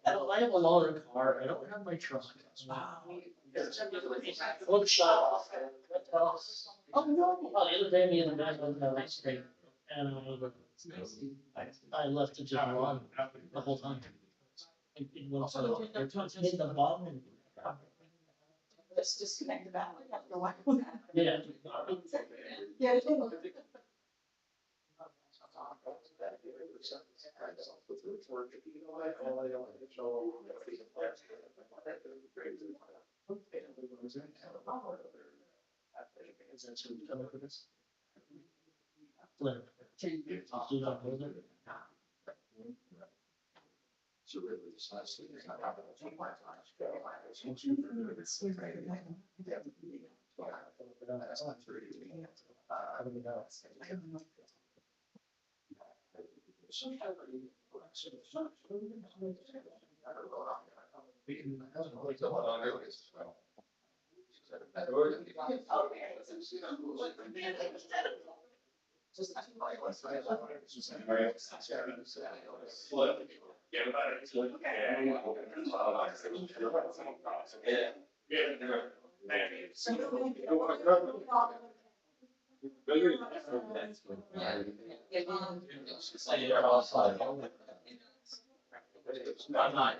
Well, I have a loaner car. I don't have my truck. One shot. Oh, no. Oh, the other day, me and the guy went down the street, and I left it just run the whole time. It went so it hit the bottom. Let's disconnect the battery after a while. Yeah. Yeah. Flip. Do not hold it.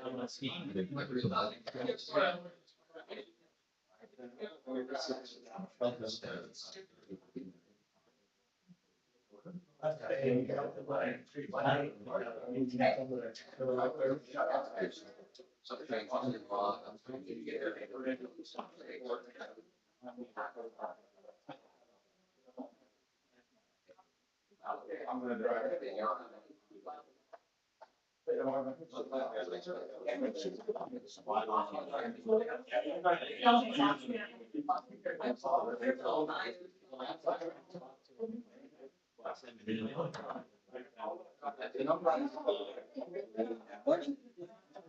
I'm not seeing it.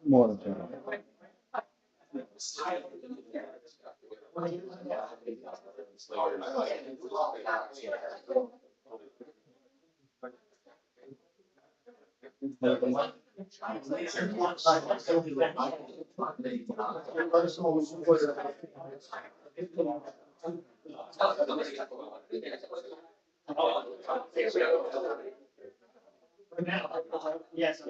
Morning. Yes.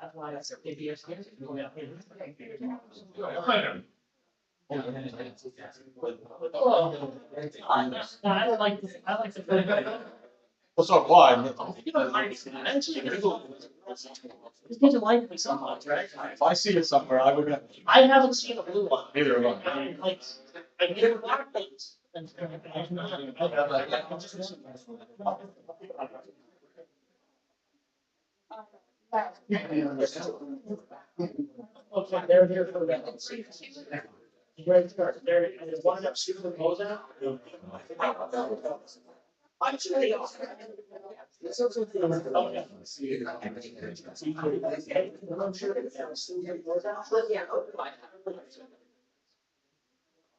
That's why it's ABS. I like the. What's up, Clyde? You don't like it. This doesn't like me so much, right? If I see it somewhere, I would. I haven't seen a blue one. Neither have I. I get black things. Okay, they're here for that. Great start. There, there's one up superimposing. I'm sure they are.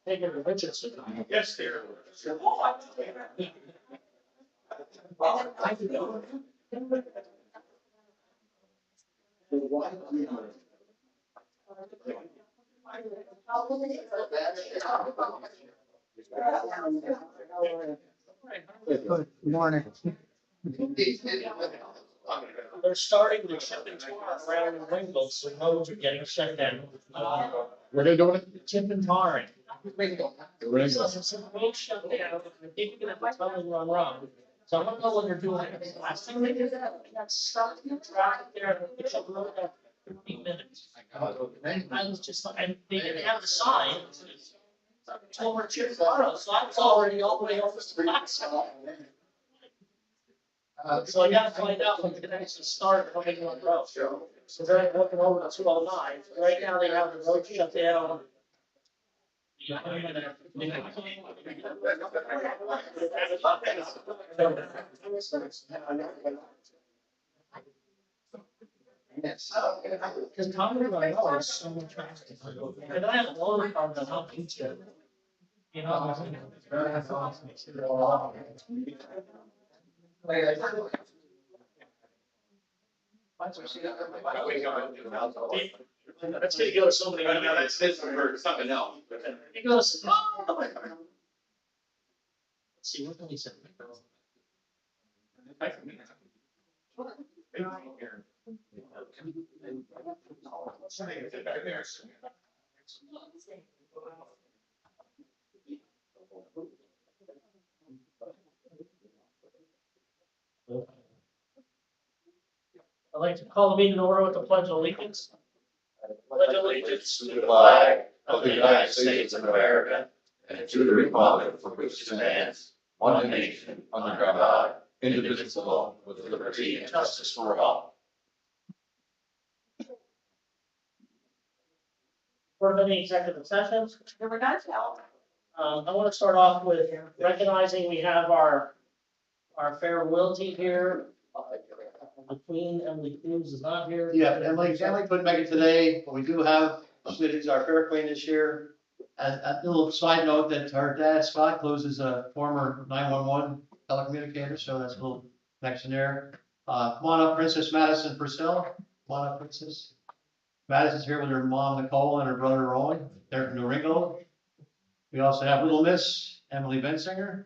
Take it to Richardson. Yes, dear. Good morning. They're starting the shipping tour around Ringgold, so roads are getting shut down. Where they doing it? Tip and tarring. Ringo. So some roads shut down, I think you're gonna have to tell them run wrong. So I don't know what they're doing. Last time they did that, we got stuck in traffic there, it took road up 15 minutes. I was just like, and they didn't have the sign. Told her to tomorrow, so I was already all the way over to the back side. So I gotta find out when the next start coming on the road. So they're looking over to 209. Right now they have the road shut down Yes. Because Tom was like, oh, it's so much faster. And I have a load on the mountain too. You know. That's gonna go so many. That's for something else. It goes. Oh. Let's see, what can we say? I'd like to call the meeting to order with the pledge of allegiance. Pledge allegiance To the flag of the United States of America and to the republic for which it stands, one nation, under God, indivisible, with liberty and justice for all. For any executive sessions, There were none held. I want to start off with recognizing we have our fair royalty here. The Queen, Emily Cruz, is not here. Yeah, Emily couldn't make it today, but we do have, she's our fair queen this year. A little side note that her dad, Scott Cruz, is a former 911 telecommunicator, so that's a little connection there. Come on up, Princess Madison Purcell. Come on up, Princess. Madison's here with her mom, Nicole, and her brother, Roy. They're from New Ringo. We also have little Miss Emily Bensinger.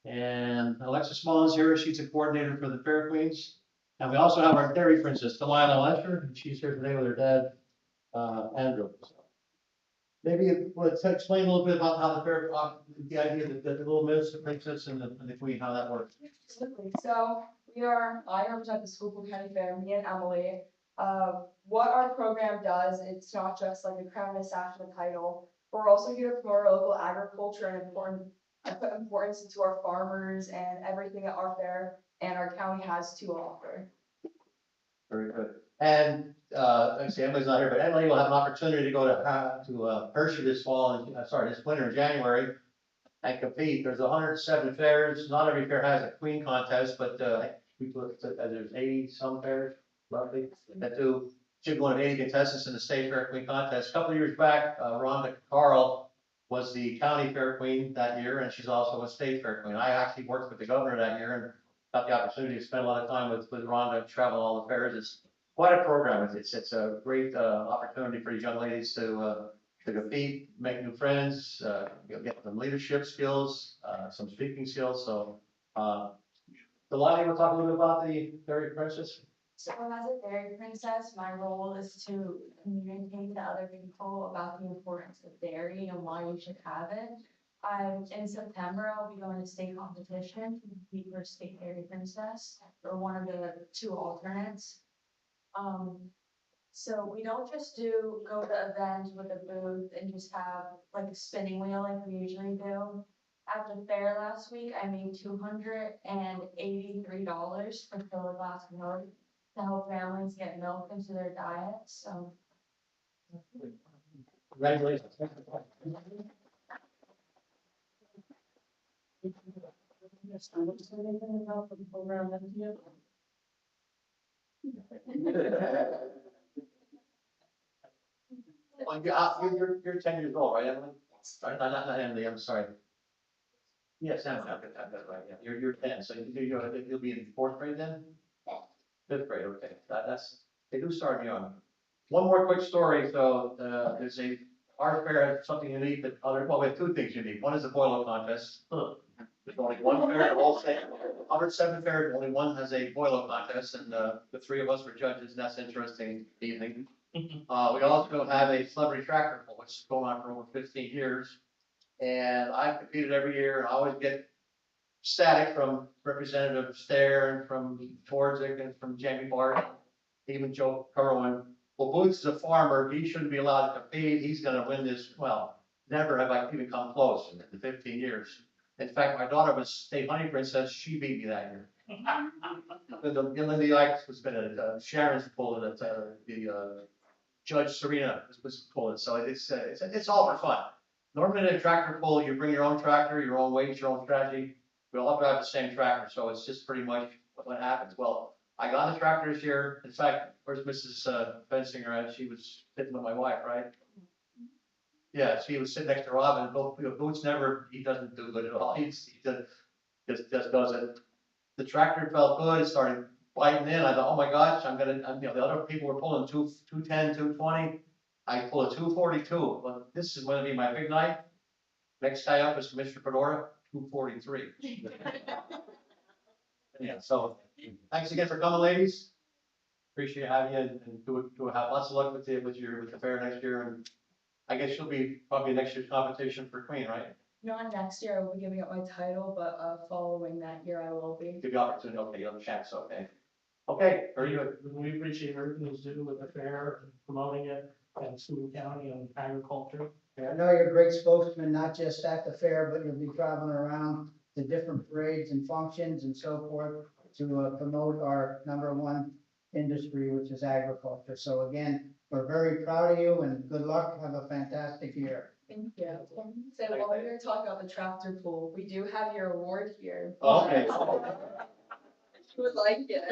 And Alexis Mullins here, she's a coordinator for the Fair Queens. And we also have our dairy princess, Delilah Lesher, and she's here today with her dad, Andrew. So maybe you want to explain a little bit about how the fair, the idea that the little miss, the princess, and the queen, how that works. Absolutely. So I represent the Schuylkill County Fair, me and Emily. What our program does, it's not just like a crown and a sash and a title. We're also here to promote our local agriculture and put importance into our farmers and everything that our fair and our county has to offer. Very good. And, actually, Emily's not here, but Emily will have an opportunity to go to Hershey this fall, this winter, in January, and compete. There's 107 fairs. Not every fair has a queen contest, but, there's 80 some fairs, roughly, that do. She's one of 80 contestants in the state fair queen contest. A couple of years back, Rhonda Carl was the county fair queen that year, and she's also a state fair queen. I actually worked with the governor that year and got the opportunity to spend a lot of time with Rhonda, travel all the fairs. It's quite a program. It's a great opportunity for these young ladies to compete, make new friends, get some leadership skills, some speaking skills. So, Delilah, you want to talk a little bit about the Fairy Princess? So as a dairy princess, my role is to communicate to other people about the importance of dairy and why you should have it. In September, I'll be going to state competition to compete for state dairy princess or one of the two alternates. So we don't just go to events with a booth and just have like a spinning wheel like we usually do. At the fair last week, I made $283 for fill a glass of milk to help families get milk into their diet, so. Congratulations. Well, you're 10 years old, right, Emily? Sorry, not Emily, I'm sorry. Yes, Emily, I've got it right, yeah, you're 10, so you'll be in fourth grade then? Fifth grade, okay, they do start young. One more quick story, so, our fair has something unique that we have two things unique. One is the boil contest. There's only one fair in the whole state, 107 fairs, only one has a boil contest, and, the three of us were judges, and that's interesting evening. We also have a celebrity tractor pull, which is going on for over 15 years. And I've competed every year, and I always get static from Representative Stair and from Torzik and from Jamie Bart, even Joe Kerwin. Well, Boots is a farmer, he shouldn't be allowed to compete, he's gonna win this. Well, never have I even come close in the 15 years. In fact, my daughter was state hunting princess, she beat me that year. Lindy Ikes was gonna, Sharon's pulled it, Judge Serena was pulled it, so it's all for fun. Normally in a tractor pull, you bring your own tractor, your own weights, your own strategy. We all drive the same tractor, so it's just pretty much what happens. Well, I got the tractor this year. In fact, where's Mrs. Bensinger at? She was sitting with my wife, right? Yeah, she was sitting next to Robin. Boots never, he doesn't do good at all. He just does it. The tractor felt good. It started biting in. I thought, oh my gosh, the other people were pulling 210, 220. I pull a 242, but this is going to be my big night. Next guy up is Commissioner Fedora, 243. Yeah, so thanks again for coming, ladies. Appreciate having you and have lots of luck with the fair next year. And I guess you'll be probably next year's competition for Queen, right? Not next year, I will be giving up my title, but following that year, I will be. Give you opportunity, okay, you have a chance, okay. Okay, very good. We appreciate everything you do with the fair, and promoting it, and Schuylkill County and agriculture. I know you're a great spokesman, not just at the fair, but you'll be traveling around to different parades and functions and so forth to promote our #1 industry, which is agriculture. So again, we're very proud of you and good luck. Have a fantastic year. Thank you. So while we were talking about the tractor pull, we do have your award here. Okay. If you would like it.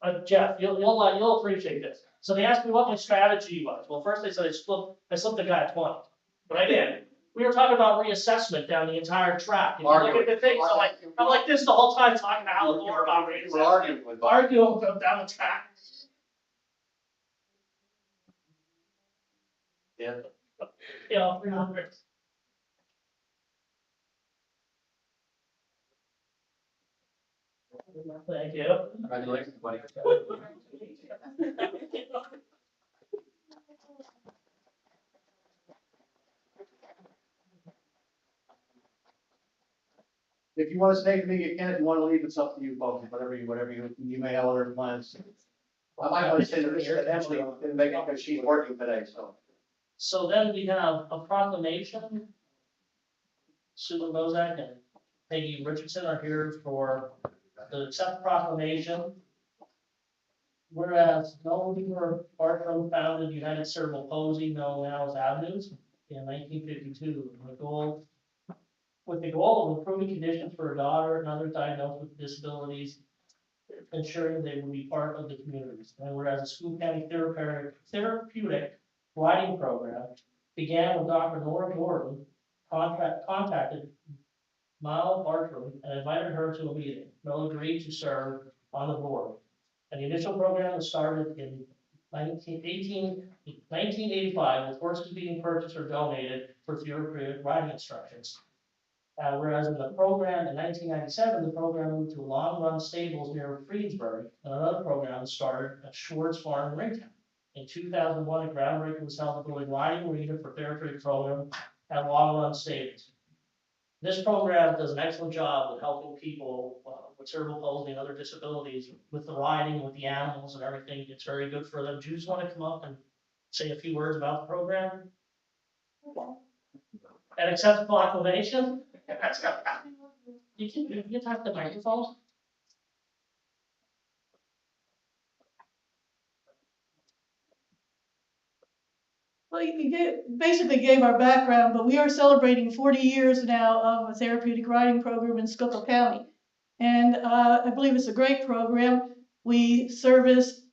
Sure. Jeff, you'll appreciate this. So they asked me what my strategy was. Well, first they said I slipped the guy a 20, but I did. We were talking about reassessment down the entire track. If you look at the things, I'm like this the whole time talking to Alan Moore about reassessment. Arguing down the track. Yeah. You know, 300. Thank you. Congratulations, buddy. If you want to stay with me, you can. If you want to leave, it's up to you, folks. Whatever you may have other plans. I might want to say that Emily didn't make it because she's working today, so. So then we have a proclamation. Susan Bozak and Peggy Richardson are here for the accept proclamation. Whereas Melville Bartram founded United Cerebral Palsy, known now as Avenues, in 1952, with the goal of improving conditions for a daughter and others diagnosed with disabilities, ensuring they will be part of the communities. And whereas the Schuylkill County therapeutic riding program began with Dr. Nora Gordon, contacted Mal Bartram and invited her to a meeting. Mel agreed to serve on the board. And the initial program was started in 1985 with horses being purchased or donated for therapeutic riding instructions. Whereas in the program in 1997, the program moved to Long Run Stables near Freedsburg, and another program started at Schwartz Farm in Ringtown. In 2001, a groundbreaking was held to build a riding arena for therapeutic program at Long Run Stables. This program does an excellent job with helping people with cerebral palsy and other disabilities with the riding, with the animals and everything. It's very good for them. Do you just want to come up and say a few words about the program? And accept the proclamation? You can talk to the microphone. Well, basically gave our background, but we are celebrating 40 years now of a therapeutic riding program in Schuylkill County. And I believe it's a great program. We service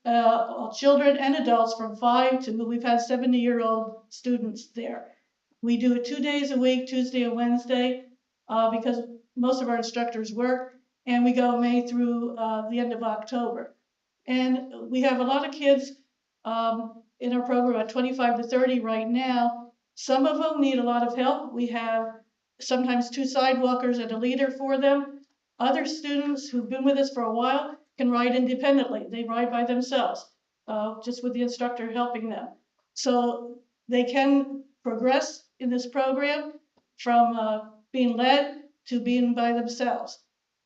children and adults from 5 to, we've had 70-year-old students there. We do it 2 days a week, Tuesday and Wednesday, because most of our instructors work, and we go May through the end of October. And we have a lot of kids in our program at 25 to 30 right now. Some of them need a lot of help. We have sometimes 2 sidewalkers and a leader for them. Other students who've been with us for a while can ride independently. They ride by themselves, just with the instructor helping them. So they can progress in this program from being led to being by themselves.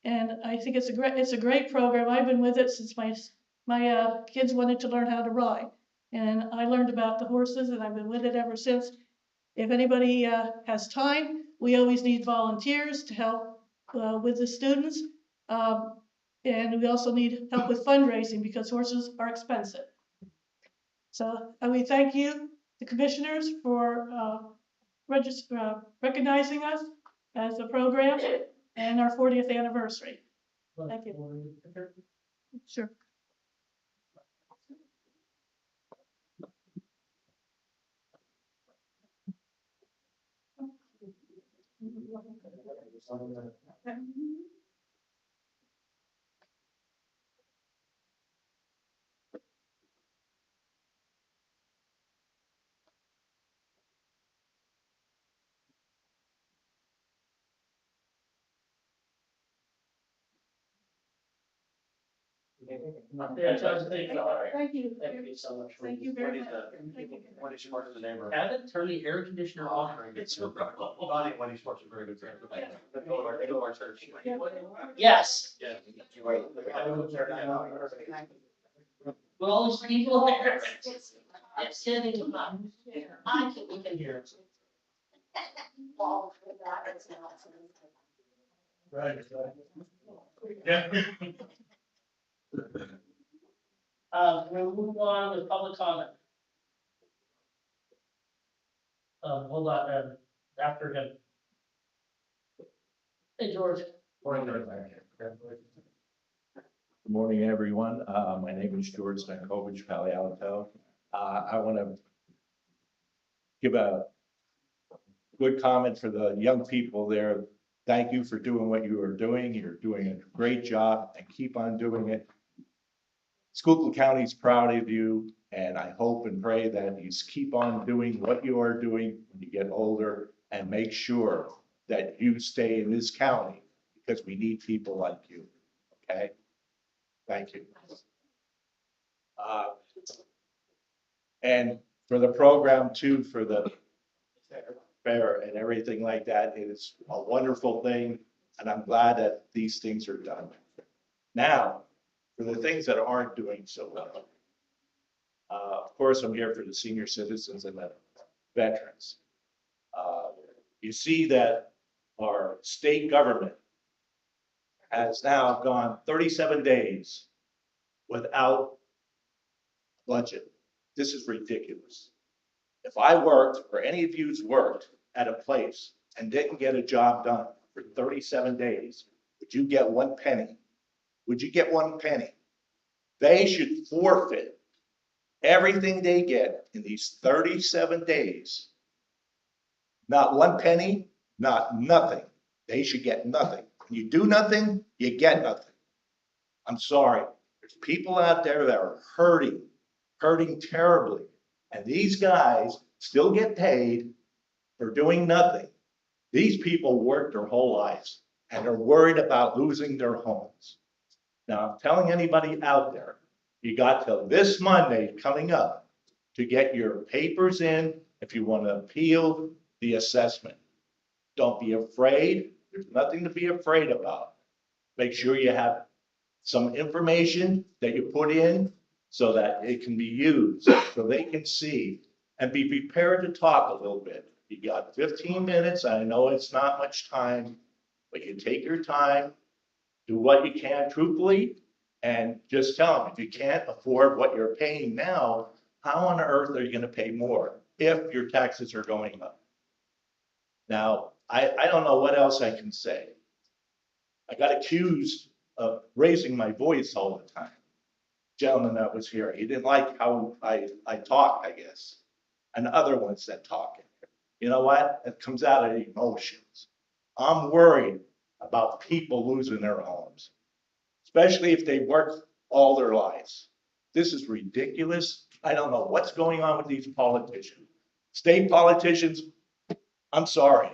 And I think it's a great program. I've been with it since my kids wanted to learn how to ride. And I learned about the horses and I've been with it ever since. If anybody has time, we always need volunteers to help with the students. And we also need help with fundraising because horses are expensive. So, and we thank you, the commissioners, for recognizing us as a program and our 40th anniversary. Thank you. Sure. Yeah, Judge, thank you. Thank you. Thank you so much. Thank you very much. Thank you. When he's working in the neighborhood. Haven't turned the air conditioner off. It's Bonnie, when he's working very good. They go to our church. Yes. Yeah. With all these people there. It's sitting, I can, we can hear it. Right. We'll move on with public comment. Hold on, after him. Hey, George. Good morning, everyone. My name is George Stankovich, Palo Alto. I want to give a good comment for the young people there. Thank you for doing what you are doing. You're doing a great job and keep on doing it. Schuylkill County is proud of you, and I hope and pray that you keep on doing what you are doing when you get older and make sure that you stay in this county because we need people like you. Okay? Thank you. And for the program too, for the fair and everything like that, it is a wonderful thing. And I'm glad that these things are done. Now, for the things that aren't doing so well. Of course, I'm here for the senior citizens and the veterans. You see that our state government has now gone 37 days without budget. This is ridiculous. If I worked, or any of you's worked at a place and didn't get a job done for 37 days, would you get 1 penny? Would you get 1 penny? They should forfeit everything they get in these 37 days. Not 1 penny, not nothing. They should get nothing. When you do nothing, you get nothing. I'm sorry. There's people out there that are hurting terribly. And these guys still get paid for doing nothing. These people work their whole lives and are worried about losing their homes. Now, I'm telling anybody out there, you got till this Monday coming up to get your papers in if you want to appeal the assessment. Don't be afraid. There's nothing to be afraid about. Make sure you have some information that you put in so that it can be used, so they can see, and be prepared to talk a little bit. You got 15 minutes. I know it's not much time, but you take your time, do what you can truthfully, and just tell them if you can't afford what you're paying now, how on earth are you going to pay more if your taxes are going up? Now, I don't know what else I can say. I got accused of raising my voice all the time. Gentleman that was here, he didn't like how I talk, I guess, and other ones that talk. You know what? It comes out of emotions. I'm worried about people losing their homes, especially if they work all their lives. This is ridiculous. I don't know what's going on with these politicians. State politicians, I'm sorry.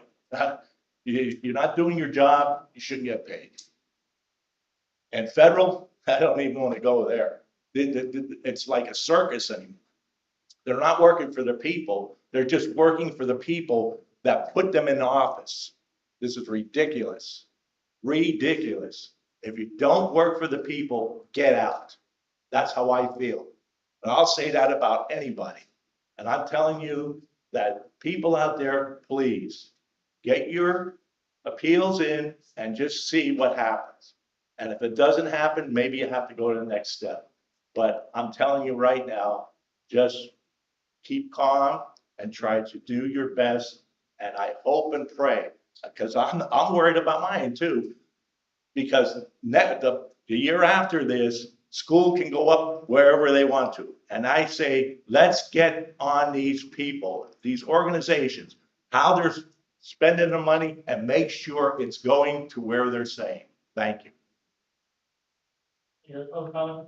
You're not doing your job, you shouldn't get paid. And federal, I don't even want to go there. It's like a circus anymore. They're not working for the people. They're just working for the people that put them in office. This is ridiculous. Ridiculous. If you don't work for the people, get out. That's how I feel. And I'll say that about anybody. And I'm telling you that people out there, please get your appeals in and just see what happens. And if it doesn't happen, maybe you have to go to the next step. But I'm telling you right now, just keep calm and try to do your best. And I hope and pray, because I'm worried about mine too. Because the year after this, school can go up wherever they want to. And I say, let's get on these people, these organizations, how they're spending the money and make sure it's going to where they're saying. Thank you. Any other public comment?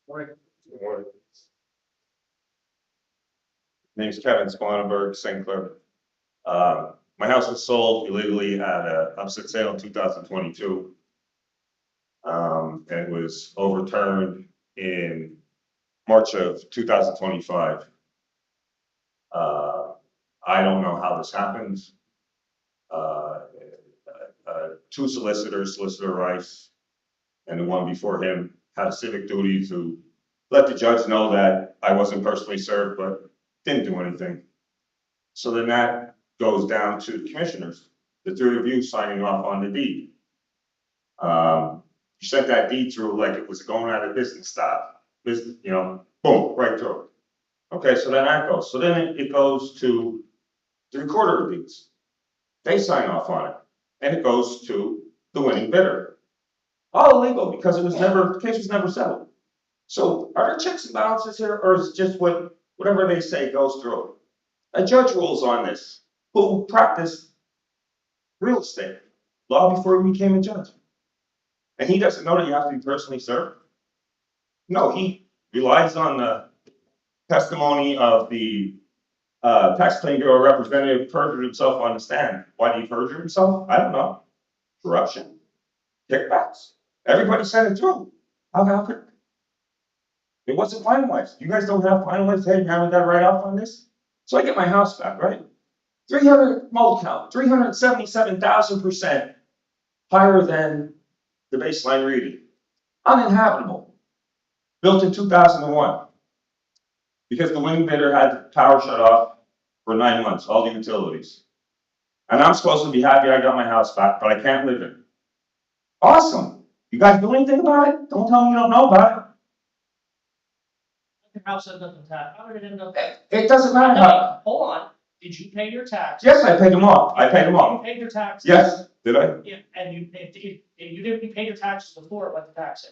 Right. Name's Kevin Squanenberg, St. Clair. My house was sold illegally at a upset sale in 2022. And it was overturned in March of 2025. I don't know how this happened. Two solicitors, Solicitor Rice and the one before him, had a civic duty to let the judge know that I wasn't personally served, but didn't do anything. So then that goes down to the commissioners, the three of you signing off on the deed. You sent that deed through like it was going out of business style, business, you know, boom, right through. Okay, so then that goes. So then it goes to the recorder of deeds. They sign off on it, and it goes to the winning bidder. All illegal because the case was never settled. So are there checks and balances here, or is it just whatever they say goes through? A judge rules on this, who practiced real estate law before he became a judge. And he doesn't know that you have to be personally served? No, he relies on the testimony of the taxpayer bureau representative who perjured himself on the stand. Why did he perjure himself? I don't know. Corruption, kickbacks. Everybody sent it through. How could it wasn't finalized? You guys don't have finalized. Hey, you haven't got a write-off on this? So I get my house back, right? 300 mold count, 377,000% higher than the baseline reading. Uninhabitable. Built in 2001. Because the winning bidder had the power shut off for 9 months, all the utilities. And I'm supposed to be happy I got my house back, but I can't live in it. Awesome. You guys do anything about it? Don't tell me you don't know about it. Your house ends up in tax. How did it end up? It doesn't matter how. Hold on. Did you pay your taxes? Yes, I paid them off. I paid them You off. paid your taxes? Yes, did I? Yeah, and you didn't pay your taxes before it went to taxing.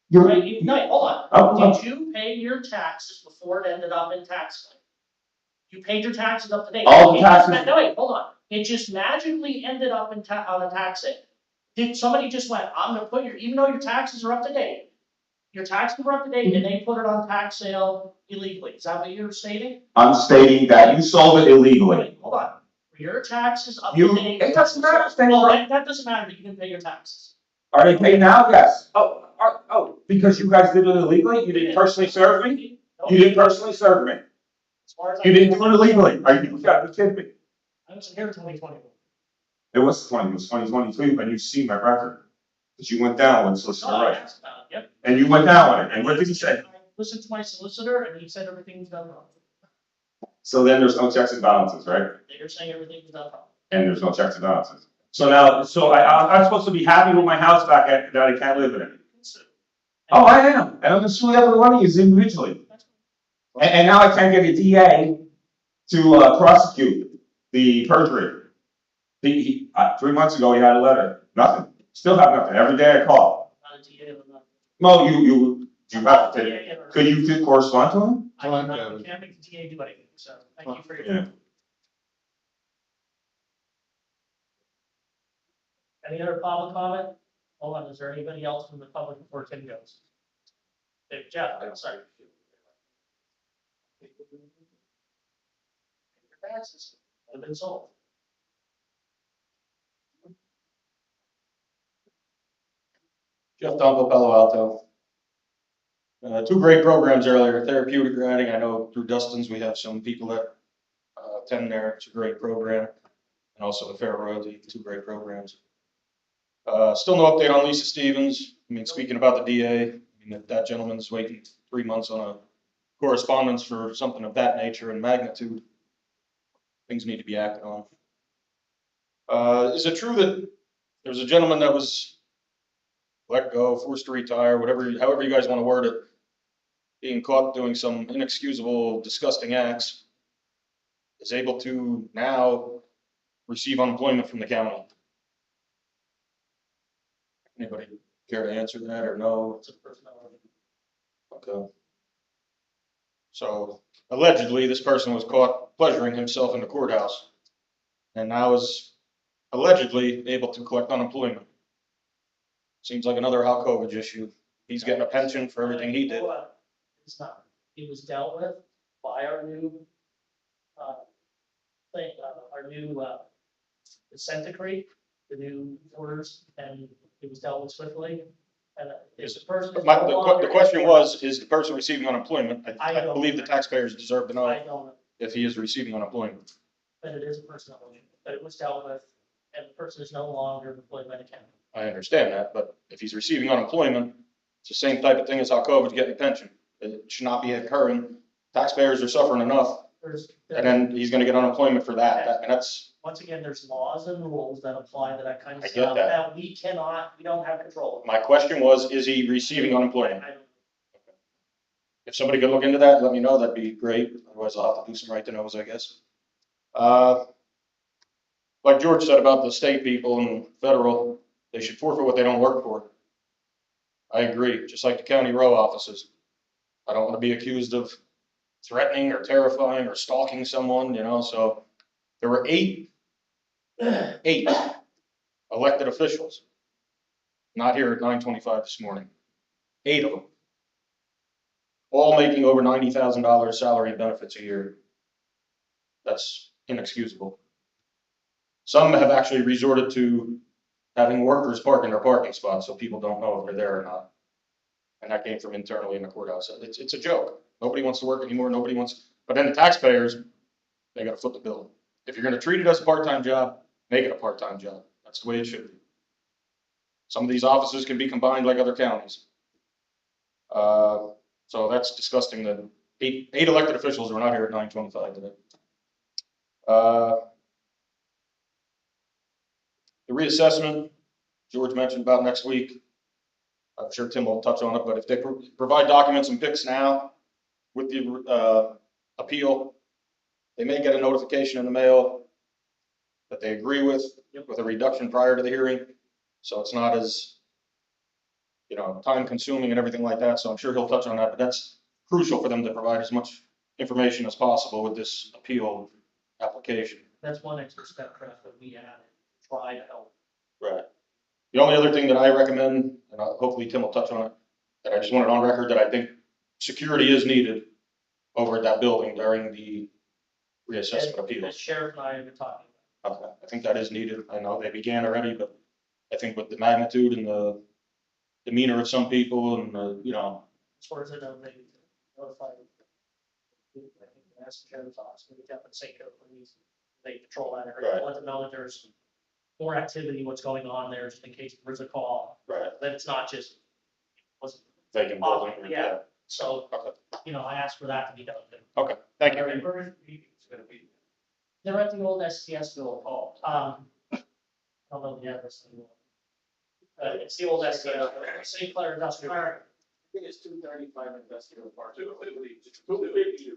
You're Right? No, hold on. Oh, Did you pay your taxes before it ended up in tax lien? You paid your taxes up to date. All the It just taxes- No, wait, hold on. It just magically ended up on a tax lien. Did somebody just went, I'm gonna put even though your taxes are up to date, your taxes were up to date and they put it on tax sale illegally. Is that what you're stating? I'm stating that you sold it illegally. Wait, hold on. Were your taxes up to You, date? it doesn't matter if they Well, were, that doesn't matter that you didn't pay your taxes. are they paid now? Yes. Oh, because you guys did it illegally? You didn't personally serve me? Nope. You didn't personally serve me? As far as You didn't do it illegally? Are you gotta be kidding me? I was here in 2020. It was 2022, and you see my record. Because you went down with Solicitor No, I Rice. asked about it, yep. And you went down with it, and what did he say? I listened to my solicitor and he said everything was done wrong. So then there's no checks and balances, right? They're saying everything was done wrong. And there's no checks and balances. So now, I'm supposed to be happy with my house back that I can't live in it. Oh, I am, and I'm gonna sue every one of you individually. And now I can't get a DA to prosecute the perjury. 3 months ago, he had a letter, nothing, still have nothing, every day I call. Not a DA, I'm not. No, you have to, DA, could you correspond to him? I can't make the DA do anything, so thank you for your. Yeah. Any other public comment? Hold on, is there anybody else from the public before Tim goes? Hey, Jeff, I'm sorry. Your taxes have been sold. Jeff Donko, Palo Alto. Two great programs earlier, therapeutic riding. I know through Dustin's, we have some people that attend there. It's a great program. And also the Fair Royalty, two great programs. Still no update on Lisa Stevens. I mean, speaking about the DA, I mean, that gentleman's waiting 3 months on a correspondence for something of that nature and magnitude. Things need to be acted on. Is it true that There was a gentleman that was let go, forced to retire, whatever, however you guys want to word it, being caught doing some inexcusable, disgusting acts, is able to now receive unemployment from the county. Anybody care to answer that or no? It's a personnel. Okay. So allegedly, this person was caught pleasuring himself in the courthouse and now is allegedly able to collect unemployment. Seems like another Halkovich issue. He's getting a pension for everything he did. It's not, it was dealt with by our new, our new, consent decree, the new orders, and it was dealt with swiftly. And if the person. But is no the longer- question was, is the person receiving unemployment? I I don't- believe the taxpayers deserve to I know don't know, if he is receiving unemployment. but it is a personnel issue, but it was dealt with, and the person is no longer employed by the county. I understand that, but if he's receiving unemployment, it's the same type of thing as Halkovich getting a pension. It should not be occurring. Taxpayers are suffering enough, and then he's gonna get unemployment for that, and that's, Once again, there's laws and rules that apply to that kind I of get stuff that. we don't have control of. my question was, is he receiving unemployment? I don't- If somebody could look into that, let me know, that'd be great, otherwise I'll have to do some right to knows, I guess. Like George said about the state people and federal, they should forfeit what they don't work for. I agree, just like the county row offices. I don't wanna be accused of threatening or terrifying or stalking someone, so there were eight elected officials not here at 9:25 this morning. 8 of them. All making over $90,000 salary and benefits a year. That's inexcusable. Some have actually resorted to having workers park in their parking spots so people don't know if they're there or not. And that came from internally in the courthouse. It's a joke. Nobody wants to work anymore. Nobody wants, but then the taxpayers, they gotta foot the bill. If you're gonna treat it as a part-time job, make it a part-time job. That's the way it should be. Some of these offices can be combined like other counties. So that's disgusting that eight elected officials were not here at 9:25 today. The reassessment, George mentioned about next week. I'm sure Tim will touch on it, but if they provide documents and pics now with the appeal, they may get a notification in the mail that they agree with a reduction prior to the hearing. So it's not as, time consuming and everything like that. So I'm sure he'll touch on that, but that's crucial for them to provide as much information as possible with this appeal application. That's one extra step, Chris, that we added, try to help. Right. The only other thing that I recommend, and hopefully Tim will touch on it, that I just wanted on record that I think security is needed over at that building during the reassessment The appeals. sheriff and I have been talking. Okay, I think that is needed. I know they began already, but I think with the magnitude and the demeanor of some people and, As far as I know, they notified. I think that's the sheriff's office, we got the St. Joe police, they patrol that area, Right. let them know that there's more activity, what's going on there, just in case there's a call, right, that it's not just. Was vacant building. Yeah. So, Okay, I asked for that to be done. okay, thank you. They're at the old STS building. I don't know the address anymore. It's the old STS, St. Clair Industrial Park. I think it's 235 industrial park. 250.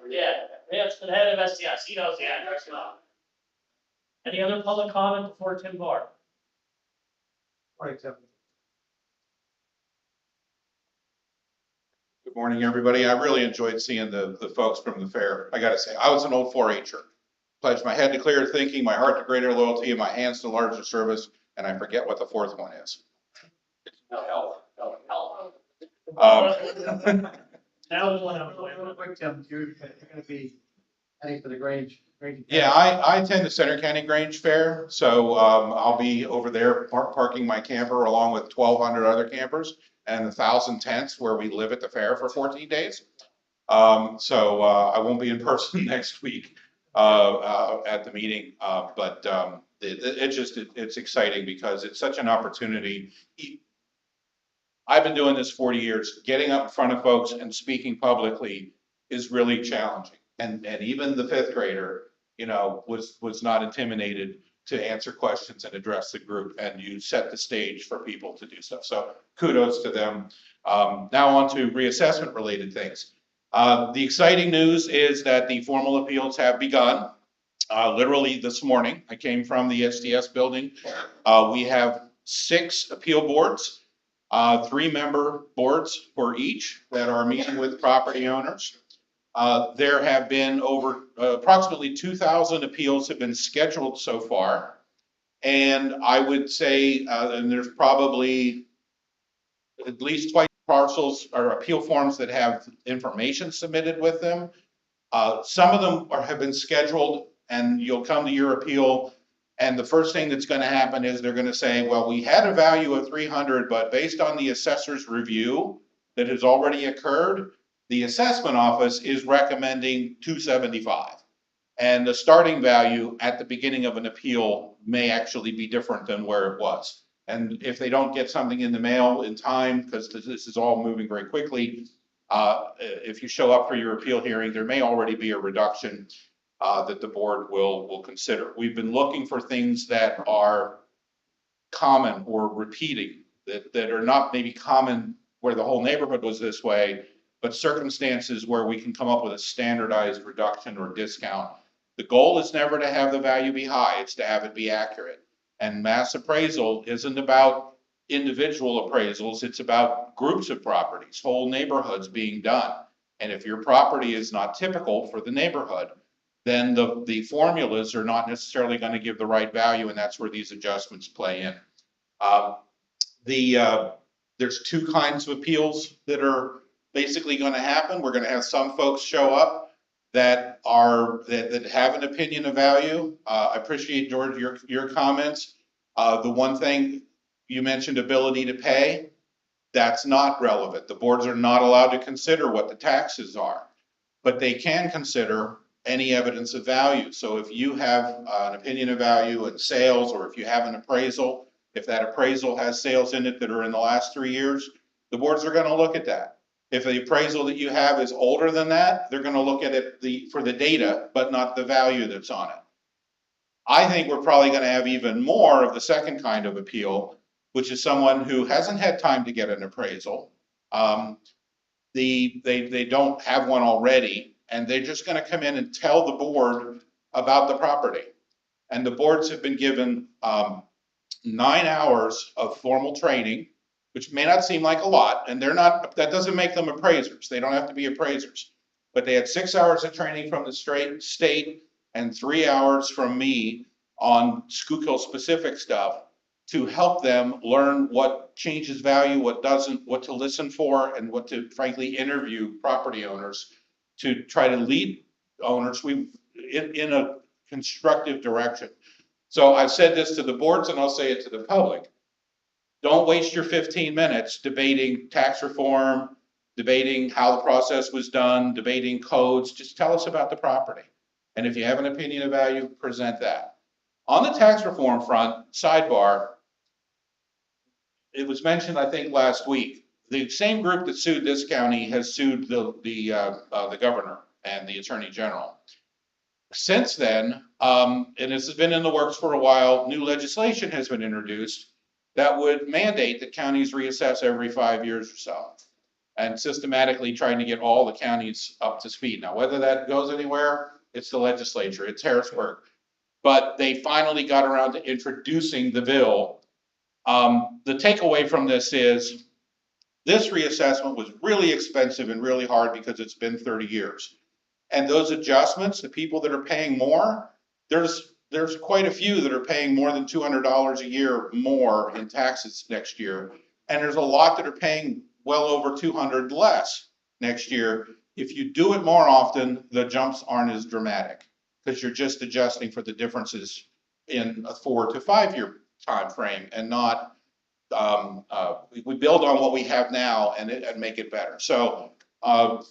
Yeah, it's the head of STS, he knows the address now. Any other public comment before Tim Barr? Right, Tim. Good morning, everybody. I really enjoyed seeing the folks from the fair. I gotta say, I was an old 4-H'er. Pledged my head to clear thinking, my heart to greater loyalty, and my hands to larger service, and I forget what the fourth one is. Health. That was one of Real them. quick, Tim, you're gonna be heading for the Grange. Yeah, I attend the Center County Grange Fair, so I'll be over there parking my camper along with 1,200 other campers and 1,000 tents where we live at the fair for 14 days. So I won't be in person next week at the meeting, but it's exciting because it's such an opportunity. I've been doing this 40 years. Getting up in front of folks and speaking publicly is really challenging. And even the fifth grader, was not intimidated to answer questions and address the group, and you set the stage for people to do stuff. So kudos to them. Now on to reassessment related things. The exciting news is that the formal appeals have begun. Literally this morning, I came from the STS building. We have 6 appeal boards, 3-member boards for each that are meeting with property owners. There have been over approximately 2,000 appeals have been scheduled so far. And I would say, and there's probably at least twice parcels or appeal forms that have information submitted with them. Some of them have been scheduled, and you'll come to your appeal, and the first thing that's going to happen is they're going to say, well, we had a value of 300, but based on the assessor's review that has already occurred, the assessment office is recommending 275. And the starting value at the beginning of an appeal may actually be different than where it was. And if they don't get something in the mail in time, because this is all moving very quickly, if you show up for your appeal hearing, there may already be a reduction that the board will consider. We've been looking for things that are common or repeating, that are not maybe common where the whole neighborhood was this way, but circumstances where we can come up with a standardized reduction or discount. The goal is never to have the value be high, it's to have it be accurate. And mass appraisal isn't about individual appraisals, it's about groups of properties, whole neighborhoods being done. And if your property is not typical for the neighborhood, then the formulas are not necessarily going to give the right value, and that's where these adjustments play in. There's 2 kinds of appeals that are basically going to happen. We're going to have some folks show up that have an opinion of value. I appreciate, George, your comments. The one thing you mentioned, ability to pay, that's not relevant. The boards are not allowed to consider what the taxes are, but they can consider any evidence of value. So if you have an opinion of value in sales, or if you have an appraisal, if that appraisal has sales in it that are in the last 3 years, the boards are going to look at that. If the appraisal that you have is older than that, they're going to look at it for the data, but not the value that's on it. I think we're probably going to have even more of the second kind of appeal, which is someone who hasn't had time to get an appraisal. They don't have one already, and they're just going to come in and tell the board about the property. And the boards have been given 9 hours of formal training, which may not seem like a lot, and that doesn't make them appraisers. They don't have to be appraisers. But they had 6 hours of training from the state and 3 hours from me on Schuylkill specific stuff to help them learn what changes value, what doesn't, what to listen for, and what to frankly interview property owners to try to lead owners in a constructive direction. So I've said this to the boards, and I'll say it to the public. Don't waste your 15 minutes debating tax reform, debating how the process was done, debating codes. Just tell us about the property. And if you have an opinion of value, present that. On the tax reform front, sidebar, it was mentioned, I think, last week. The same group that sued this county has sued the governor and the attorney general. Since then, and this has been in the works for a while, new legislation has been introduced that would mandate that counties reassess every 5 years or so, and systematically trying to get all the counties up to speed. Now, whether that goes anywhere, it's the legislature, it's Harrisburg. But they finally got around to introducing the bill. The takeaway from this is this reassessment was really expensive and really hard because it's been 30 years. And those adjustments, the people that are paying more, there's quite a few that are paying more than $200 a year more in taxes next year. And there's a lot that are paying well over 200 less next year. If you do it more often, the jumps aren't as dramatic because you're just adjusting for the differences in a 4 to 5 year time frame, and not we build on what we have now and make it better. So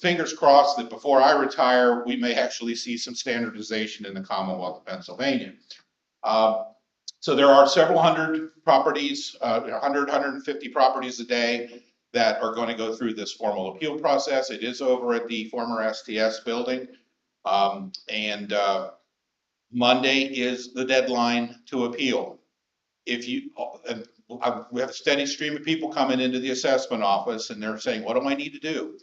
fingers crossed that before I retire, we may actually see some standardization in the Commonwealth of Pennsylvania. So there are several hundred properties, 150 properties a day that are going to go through this formal appeal process. It is over at the former STS building. Monday is the deadline to appeal. If you, we have a steady stream of people coming into the assessment office and they're saying, what do I need to do?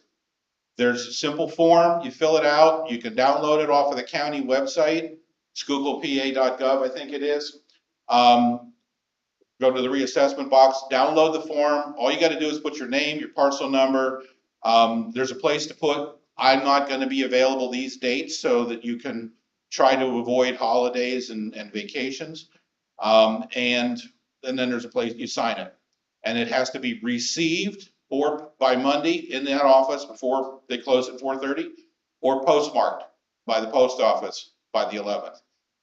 There's a simple form, you fill it out, you can download it off of the county website, schuylkillpa.gov, I think it is. Go to the reassessment box, download the form. All you got to do is put your name, your parcel number. There's a place to put, I'm not going to be available these dates, so that you can try to avoid holidays and vacations. And then there's a place you sign it. And it has to be received or by Monday in that office before they close at 4:30, or postmarked by the post office by the 11th.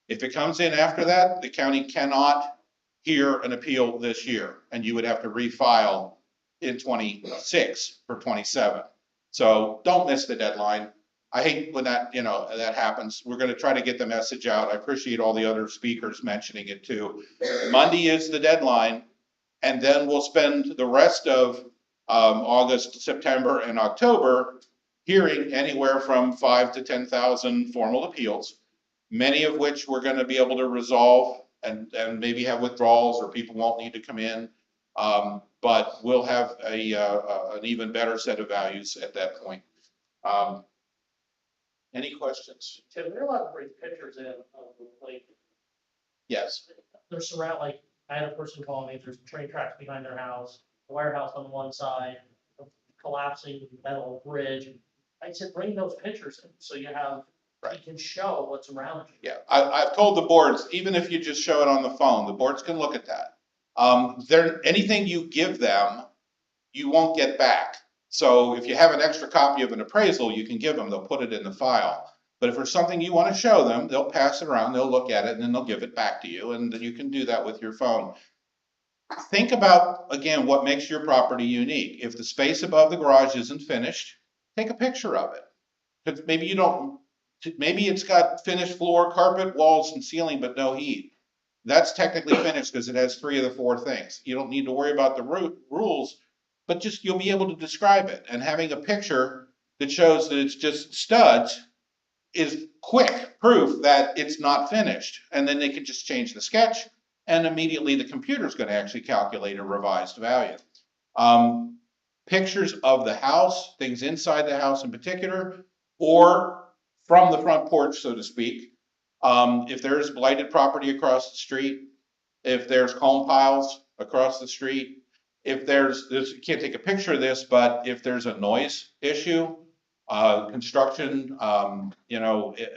If it comes in after that, the county cannot hear an appeal this year, and you would have to refile in 26 for 27. So don't miss the deadline. I hate when that, that happens. We're going to try to get the message out. I appreciate all the other speakers mentioning it too. Monday is the deadline, and then we'll spend the rest of August, September, and October hearing anywhere from 5,000 to 10,000 formal appeals, many of which we're going to be able to resolve and maybe have withdrawals, or people won't need to come in. But we'll have an even better set of values at that point. Any questions? Tim, there are a lot of great pictures in, like, Yes. they're surrounded, like, I had a person call me, there's train tracks behind their house, a warehouse on one side, a collapsing metal bridge. I said, bring those pictures in, so you have, you can show what's around you. Yeah, I've told the boards, even if you just show it on the phone, the boards can look at that. Anything you give them, you won't get back. So if you have an extra copy of an appraisal, you can give them, they'll put it in the file. But if there's something you want to show them, they'll pass it around, they'll look at it, and then they'll give it back to you, and you can do that with your phone. Think about, again, what makes your property unique. If the space above the garage isn't finished, take a picture of it. Because maybe you don't, maybe it's got finished floor, carpet, walls, and ceiling, but no heat. That's technically finished because it has 3 of the 4 things. You don't need to worry about the rules, but just you'll be able to describe it. And having a picture that shows that it's just studs is quick proof that it's not finished. And then they can just change the sketch, and immediately the computer's going to actually calculate a revised value. Pictures of the house, things inside the house in particular, or from the front porch, so to speak. If there's blighted property across the street, if there's comb piles across the street, if you can't take a picture of this, but if there's a noise issue, construction,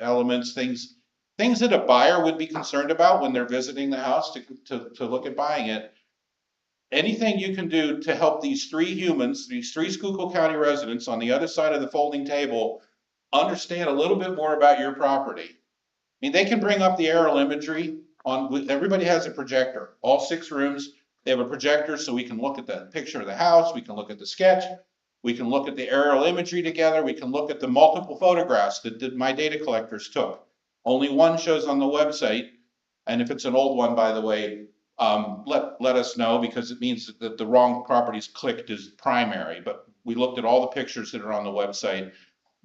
elements, things that a buyer would be concerned about when they're visiting the house to look at buying it. Anything you can do to help these 3 humans, these 3 Schuylkill County residents on the other side of the folding table, understand a little bit more about your property. I mean, they can bring up the aerial imagery everybody has a projector. All 6 rooms, they have a projector, so we can look at the picture of the house, we can look at the sketch, we can look at the aerial imagery together, we can look at the multiple photographs that my data collectors took. Only one shows on the website, and if it's an old one, by the way, let us know, because it means that the wrong property's clicked as primary. But we looked at all the pictures that are on the website,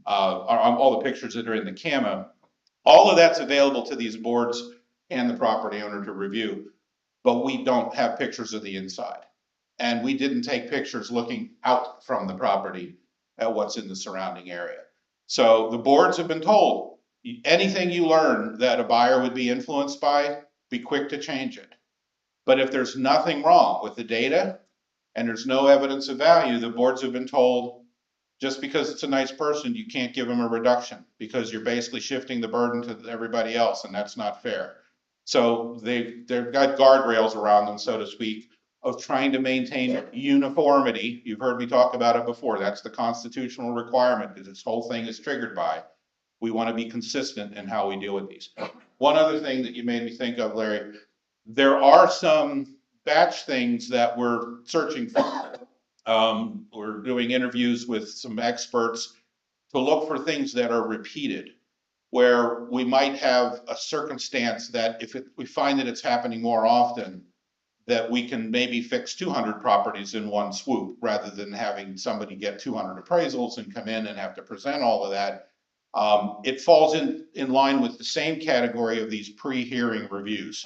all the pictures that are in the CAMA. All of that's available to these boards and the property owner to review, but we don't have pictures of the inside. And we didn't take pictures looking out from the property at what's in the surrounding area. So the boards have been told, anything you learn that a buyer would be influenced by, be quick to change it. But if there's nothing wrong with the data and there's no evidence of value, the boards have been told, just because it's a nice person, you can't give them a reduction, because you're basically shifting the burden to everybody else, and that's not fair. So they've got guardrails around them, so to speak, of trying to maintain uniformity. You've heard me talk about it before. That's the constitutional requirement that this whole thing is triggered by. We want to be consistent in how we deal with these. One other thing that you made me think of, Larry, there are some batch things that we're searching for. We're doing interviews with some experts to look for things that are repeated, where we might have a circumstance that if we find that it's happening more often, that we can maybe fix 200 properties in one swoop, rather than having somebody get 200 appraisals and come in and have to present all of that. It falls in line with the same category of these pre-hearing reviews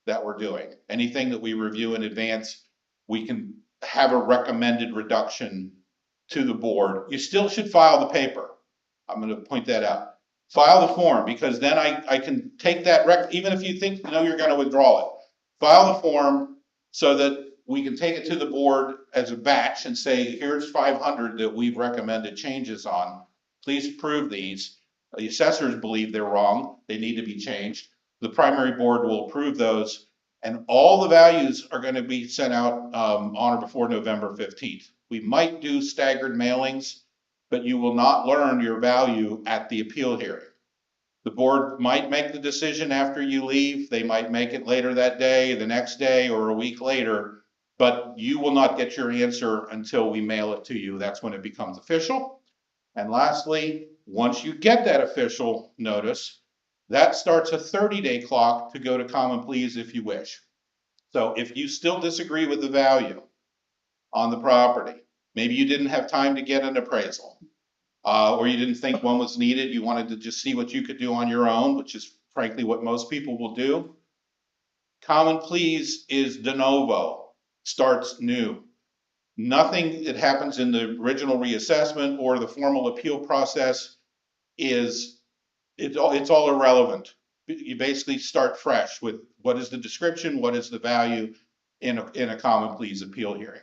that we're doing. Anything that we review in advance, we can have a recommended reduction to the board. You still should file the paper. I'm gonna point that out. File the form, because then I can take that even if you think, you're gonna withdraw it. File the form so that we can take it to the board as a batch and say, here's 500 that we've recommended changes on. Please approve these. The assessors believe they're wrong. They need to be changed. The primary board will approve those, and all the values are going to be sent out on or before November 15th. We might do staggered mailings, but you will not learn your value at the appeal hearing. The board might make the decision after you leave. They might make it later that day, the next day, or a week later, but you will not get your answer until we mail it to you. That's when it becomes official. And lastly, once you get that official notice, that starts a 30-day clock to go to common pleas if you wish. So if you still disagree with the value on the property, maybe you didn't have time to get an appraisal, or you didn't think one was needed, you wanted to just see what you could do on your own, which is frankly what most people will do. Common pleas is de novo, starts new. Nothing that happens in the original reassessment or the formal appeal process it's all irrelevant. You basically start fresh with what is the description, what is the value in a common pleas appeal hearing.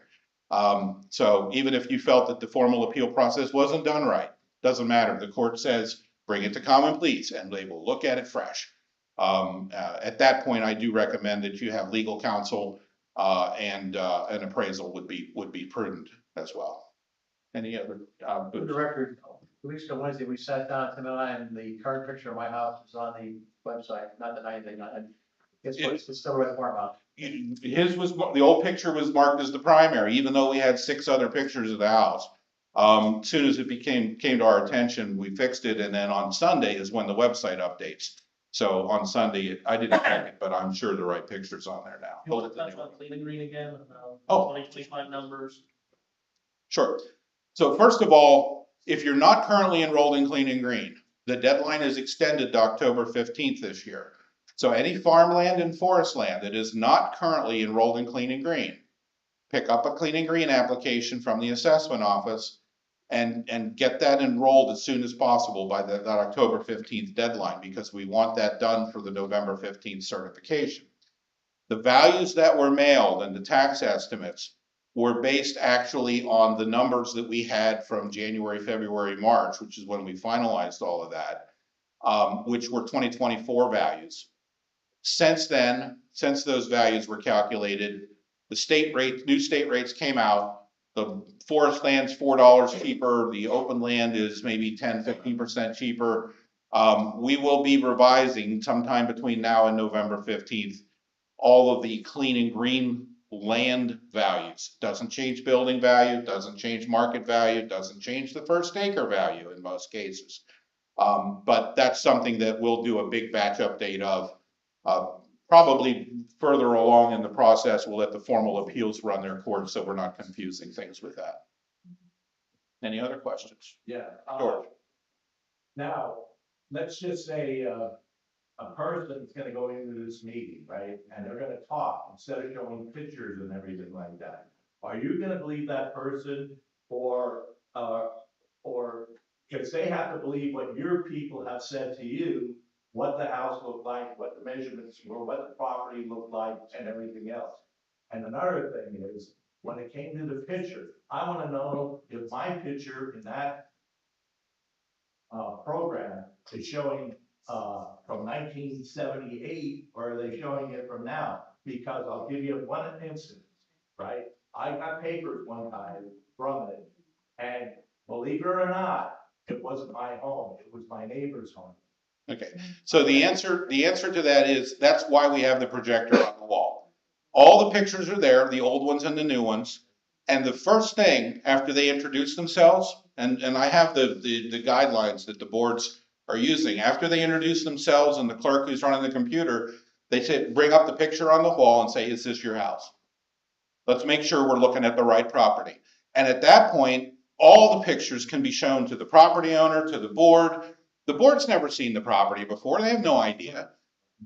So even if you felt that the formal appeal process wasn't done right, doesn't matter. The court says, bring it to common pleas and they will look at it fresh. At that point, I do recommend that you have legal counsel and an appraisal would be prudent as well. Any other? For the record, 2 weeks ago Wednesday, we sat down, Tim and I, and the current picture of my house is on the website, not the 90-day, it's still right farmhouse. The old picture was marked as the primary, even though we had 6 other pictures of the house. As soon as it came to our attention, we fixed it, and then on Sunday is when the website updates. So on Sunday, I didn't check it, but I'm sure the right picture's on there now. You want to touch on Clean and Green again? Oh. 2025 numbers. Sure. So first of all, if you're not currently enrolled in Clean and Green, the deadline is extended to October 15th this year. So any farmland and forest land that is not currently enrolled in Clean and Green, pick up a Clean and Green application from the assessment office and get that enrolled as soon as possible by that October 15th deadline, because we want that done for the November 15th certification. The values that were mailed and the tax estimates were based actually on the numbers that we had from January, February, March, which is when we finalized all of that, which were 2024 values. Since then, since those values were calculated, the new state rates came out. The forest land's $4 cheaper. The open land is maybe 10–15% cheaper. We will be revising sometime between now and November 15th, all of the Clean and Green land values. Doesn't change building value, doesn't change market value, doesn't change the first acre value in most cases. But that's something that we'll do a big batch update of. Probably further along in the process, we'll let the formal appeals run their course so we're not confusing things with that. Any other questions? Yeah. George? Now, let's just say, a person's gonna go into this meeting, right, and they're gonna talk instead of showing pictures and everything like that. Are you gonna believe that person, or if they have to believe what your people have said to you, what the house looked like, what the measurements were, what the property looked like, and everything else? And another thing is, when it came to the picture, I wanna know if my picture in that program is showing from 1978, or are they showing it from now? Because I'll give you one instance, right? I got papers one time from it, and believe it or not, it wasn't my home, it was my neighbor's home. Okay, so the answer to that is, that's why we have the projector on the wall. All the pictures are there, the old ones and the new ones. And the first thing after they introduce themselves, and I have the guidelines that the boards are using, after they introduce themselves and the clerk who's running the computer, they say, bring up the picture on the wall and say, is this your house? Let's make sure we're looking at the right property. And at that point, all the pictures can be shown to the property owner, to the board, The board's never seen the property before. They have no idea.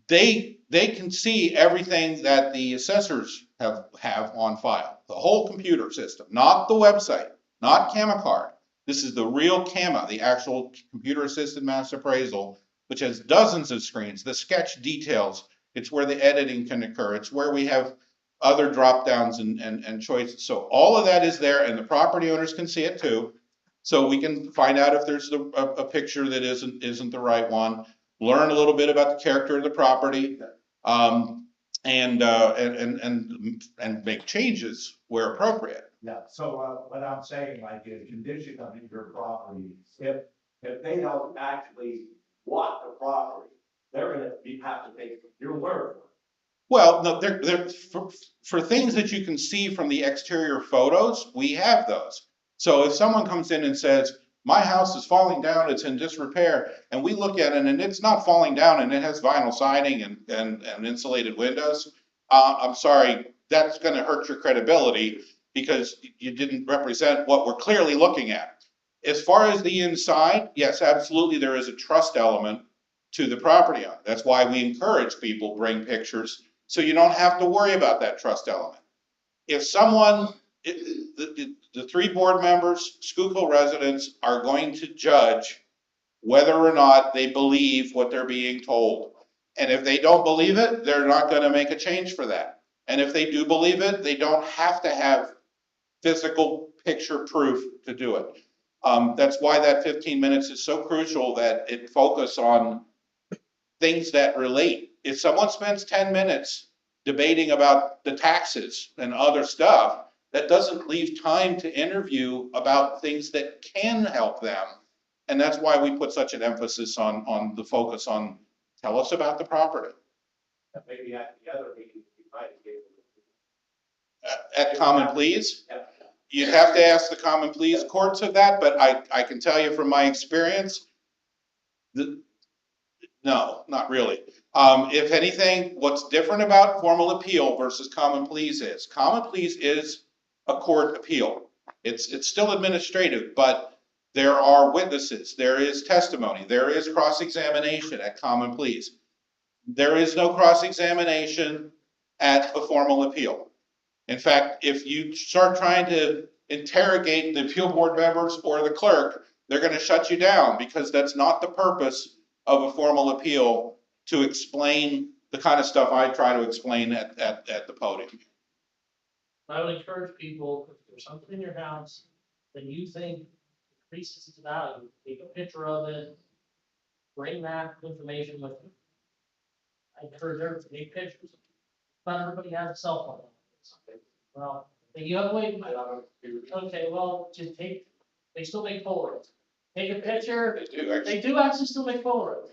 They can see everything that the assessors have on file, the whole computer system, not the website, not CamaCard. This is the real CAMA, the actual computer assisted mass appraisal, which has dozens of screens, the sketch details. It's where the editing can occur. It's where we have other drop downs and choices. So all of that is there, and the property owners can see it too. So we can find out if there's a picture that isn't the right one, learn a little bit about the character of the property, and make changes where appropriate. Yeah, so, what I'm saying, like, the condition of your property, if they don't actually want the property, they're gonna have to take your word for it. Well, no, they're for things that you can see from the exterior photos, we have those. So if someone comes in and says, my house is falling down, it's in disrepair, and we look at it and it's not falling down and it has vinyl siding and insulated windows, I'm sorry, that's gonna hurt your credibility because you didn't represent what we're clearly looking at. As far as the inside, yes, absolutely, there is a trust element to the property owner. That's why we encourage people bring pictures, so you don't have to worry about that trust element. If someone, the three board members, Schuylkill residents, are going to judge whether or not they believe what they're being told. And if they don't believe it, they're not gonna make a change for that. And if they do believe it, they don't have to have physical picture proof to do it. That's why that 15 minutes is so crucial, that it focus on things that relate. If someone spends 10 minutes debating about the taxes and other stuff, that doesn't leave time to interview about things that can help them. And that's why we put such an emphasis on the focus on, tell us about the property. Maybe at the other meeting, you might be able At Common Pleas, to. you'd have to ask the Common Pleas courts of that, but I can tell you from my experience, no, not really. If anything, what's different about formal appeal versus common pleas is a court appeal. It's still administrative, but there are witnesses, there is testimony, there is cross-examination at common pleas. There is no cross-examination at a formal appeal. In fact, if you start trying to interrogate the appeal board members or the clerk, they're going to shut you down, because that's not the purpose of a formal appeal, to explain the kind of stuff I try to explain at the podium. I would encourage people, if there's something in your house that you think increases its value, take a picture of it, bring that information with you. I encourage everyone to take pictures. Not everybody has a cell phone. Well, you have to wait. Okay, well, just they still make Polaroids. Take a picture. They do actually still make Polaroids.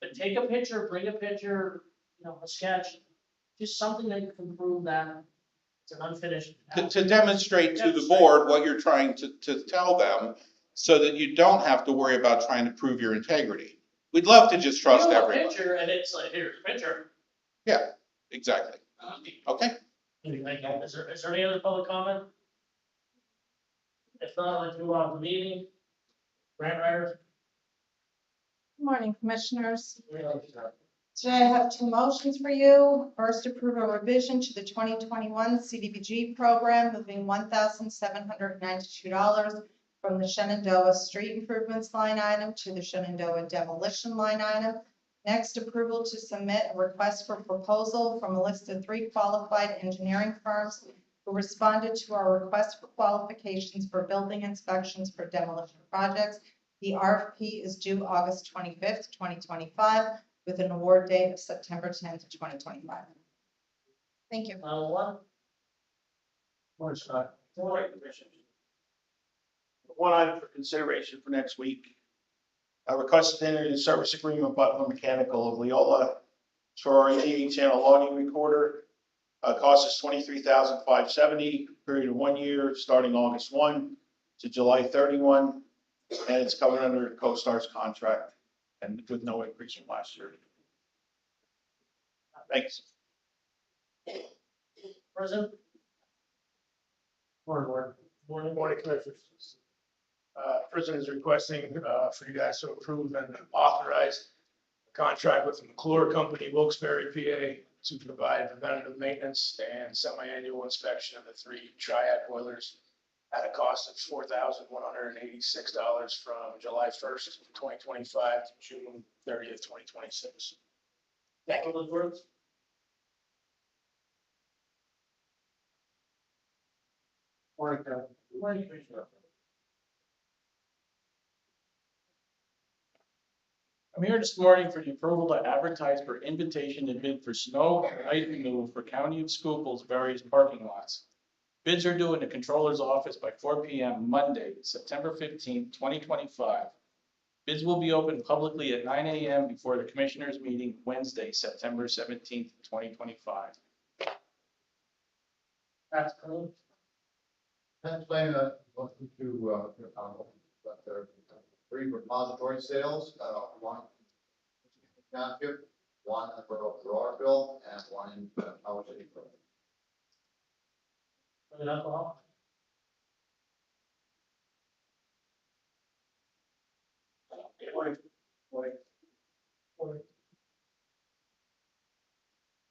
But take a picture, bring a picture, a sketch, just something that can prove that it's an unfinished. To demonstrate to the board what you're trying to tell them, so that you don't have to worry about trying to prove your integrity. We'd love to just trust everyone. Picture and it's like, here's a picture. Yeah, exactly. Okay. Is there any other public comment? If not, let's move on to the meeting. Grant writers. Good morning, Commissioners. Today I have two motions for you. First, approve a revision to the 2021 CDBG program, moving $1,792 from the Shenandoah Street Improvements line item to the Shenandoah Demolition line item. Next, approval to submit a request for proposal from a list of 3 qualified engineering firms who responded to our request for qualifications for building inspections for demolition projects. The RFP is due August 25th, 2025, with an award date of September 10th, 2025. Thank you. One. Morning, Scott. Morning, Commissioners. One item for consideration for next week. I requested to enter the service agreement Butler Mechanical of Leola for our 88-channel logging recorder. Cost is $23,570, period of 1 year, starting August 1 to July 31, and it's covered under CoStar's contract and with no increase from last year. Thanks. President. Morning, Commissioners. Prison is requesting for you guys to approve and authorize a contract with the McClure Company, Wilkes-Barre, PA, to provide preventative maintenance and semi-annual inspection of the 3 triad boilers at a cost of $4,186 from July 1st, 2025 to June 30th, 2026. Thank you. All those words? Morning, Kevin. Morning, Commissioner. I'm here this morning for the approval to advertise for invitation to bid for snow and ice removal for County of Schuylkill's various parking lots. Bids are due in the Controller's office by 4 p.m. Monday, September 15th, 2025. Bids will be open publicly at 9 a.m. before the Commissioners' meeting Wednesday, September 17th, 2025. That's clean. Can I explain welcome to your panel, that there are 3 repository sales, one township, one in Rockville, and one in Howard City. Is it alcohol?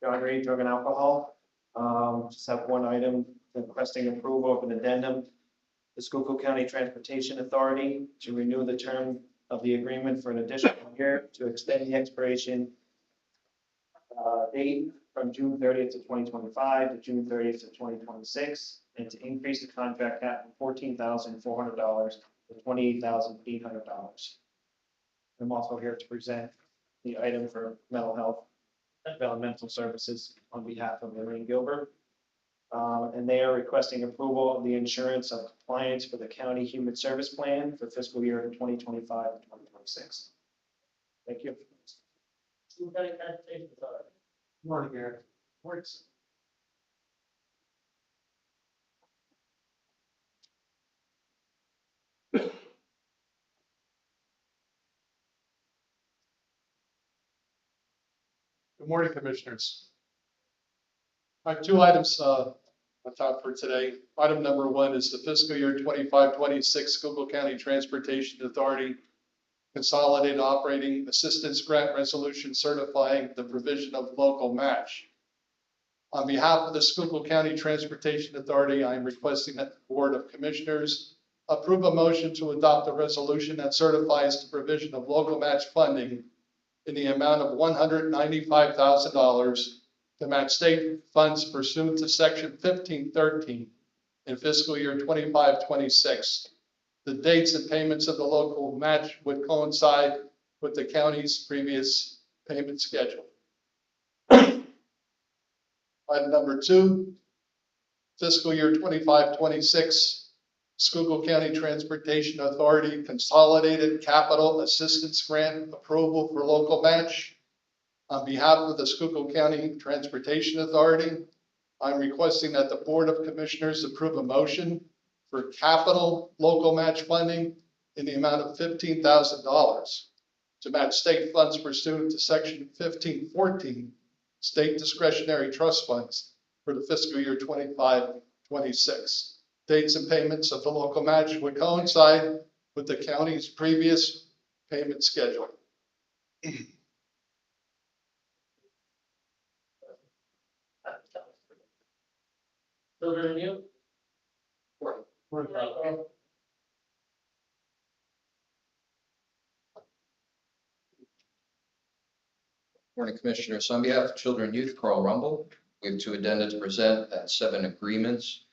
John Reed, Drug and Alcohol. Just have one item requesting approval of an addendum. The Schuylkill County Transportation Authority to renew the term of the agreement for an additional year to extend the expiration date from June 30th to 2025 to June 30th to 2026, and to increase the contract cap from $14,400 to $28,800. I'm also here to present the item for mental health developmental services on behalf of Lorraine Gilbert. And they are requesting approval of the insurance of compliance for the county human service plan for fiscal year 2025 and 2026. Thank you. School County Transportation Authority. Morning, Gary. Works. Good morning, Commissioners. I have 2 items on top for today. Item number 1 is the fiscal year 25-26 Schuylkill County Transportation Authority Consolidated Operating Assistance Grant Resolution certifying the provision of local match. On behalf of the Schuylkill County Transportation Authority, I am requesting that the Board of Commissioners approve a motion to adopt a resolution that certifies the provision of local match funding in the amount of $195,000 to match state funds pursuant to Section 1513 in fiscal year 25-26. The dates and payments of the local match would coincide with the county's previous payment schedule. Item number 2, fiscal year 25-26, Schuylkill County Transportation Authority Consolidated Capital Assistance Grant Approval for Local Match. On behalf of the Schuylkill County Transportation Authority, I'm requesting that the Board of Commissioners approve a motion for capital local match funding in the amount of $15,000 to match state funds pursuant to Section 1514 State Discretionary Trust Funds for the fiscal year 25-26. Dates and payments of the local match would coincide with the county's previous payment schedule. Children and youth. Morning, Commissioners. On behalf of Children and Youth, Carl Rumble, we have 2 addenda to present and 7 agreements.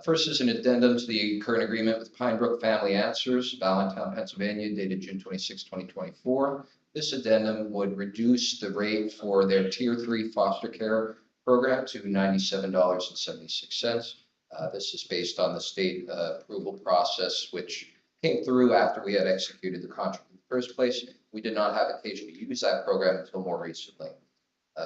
First is an addendum to the current agreement with Pine Brook Family Answers, Allentown, Pennsylvania, dated June 26, 2024. This addendum would reduce the rate for their Tier 3 foster care program to $97.76. This is based on the state approval process, which came through after we had executed the contract in the first place. We did not have occasion to use that program until more recently.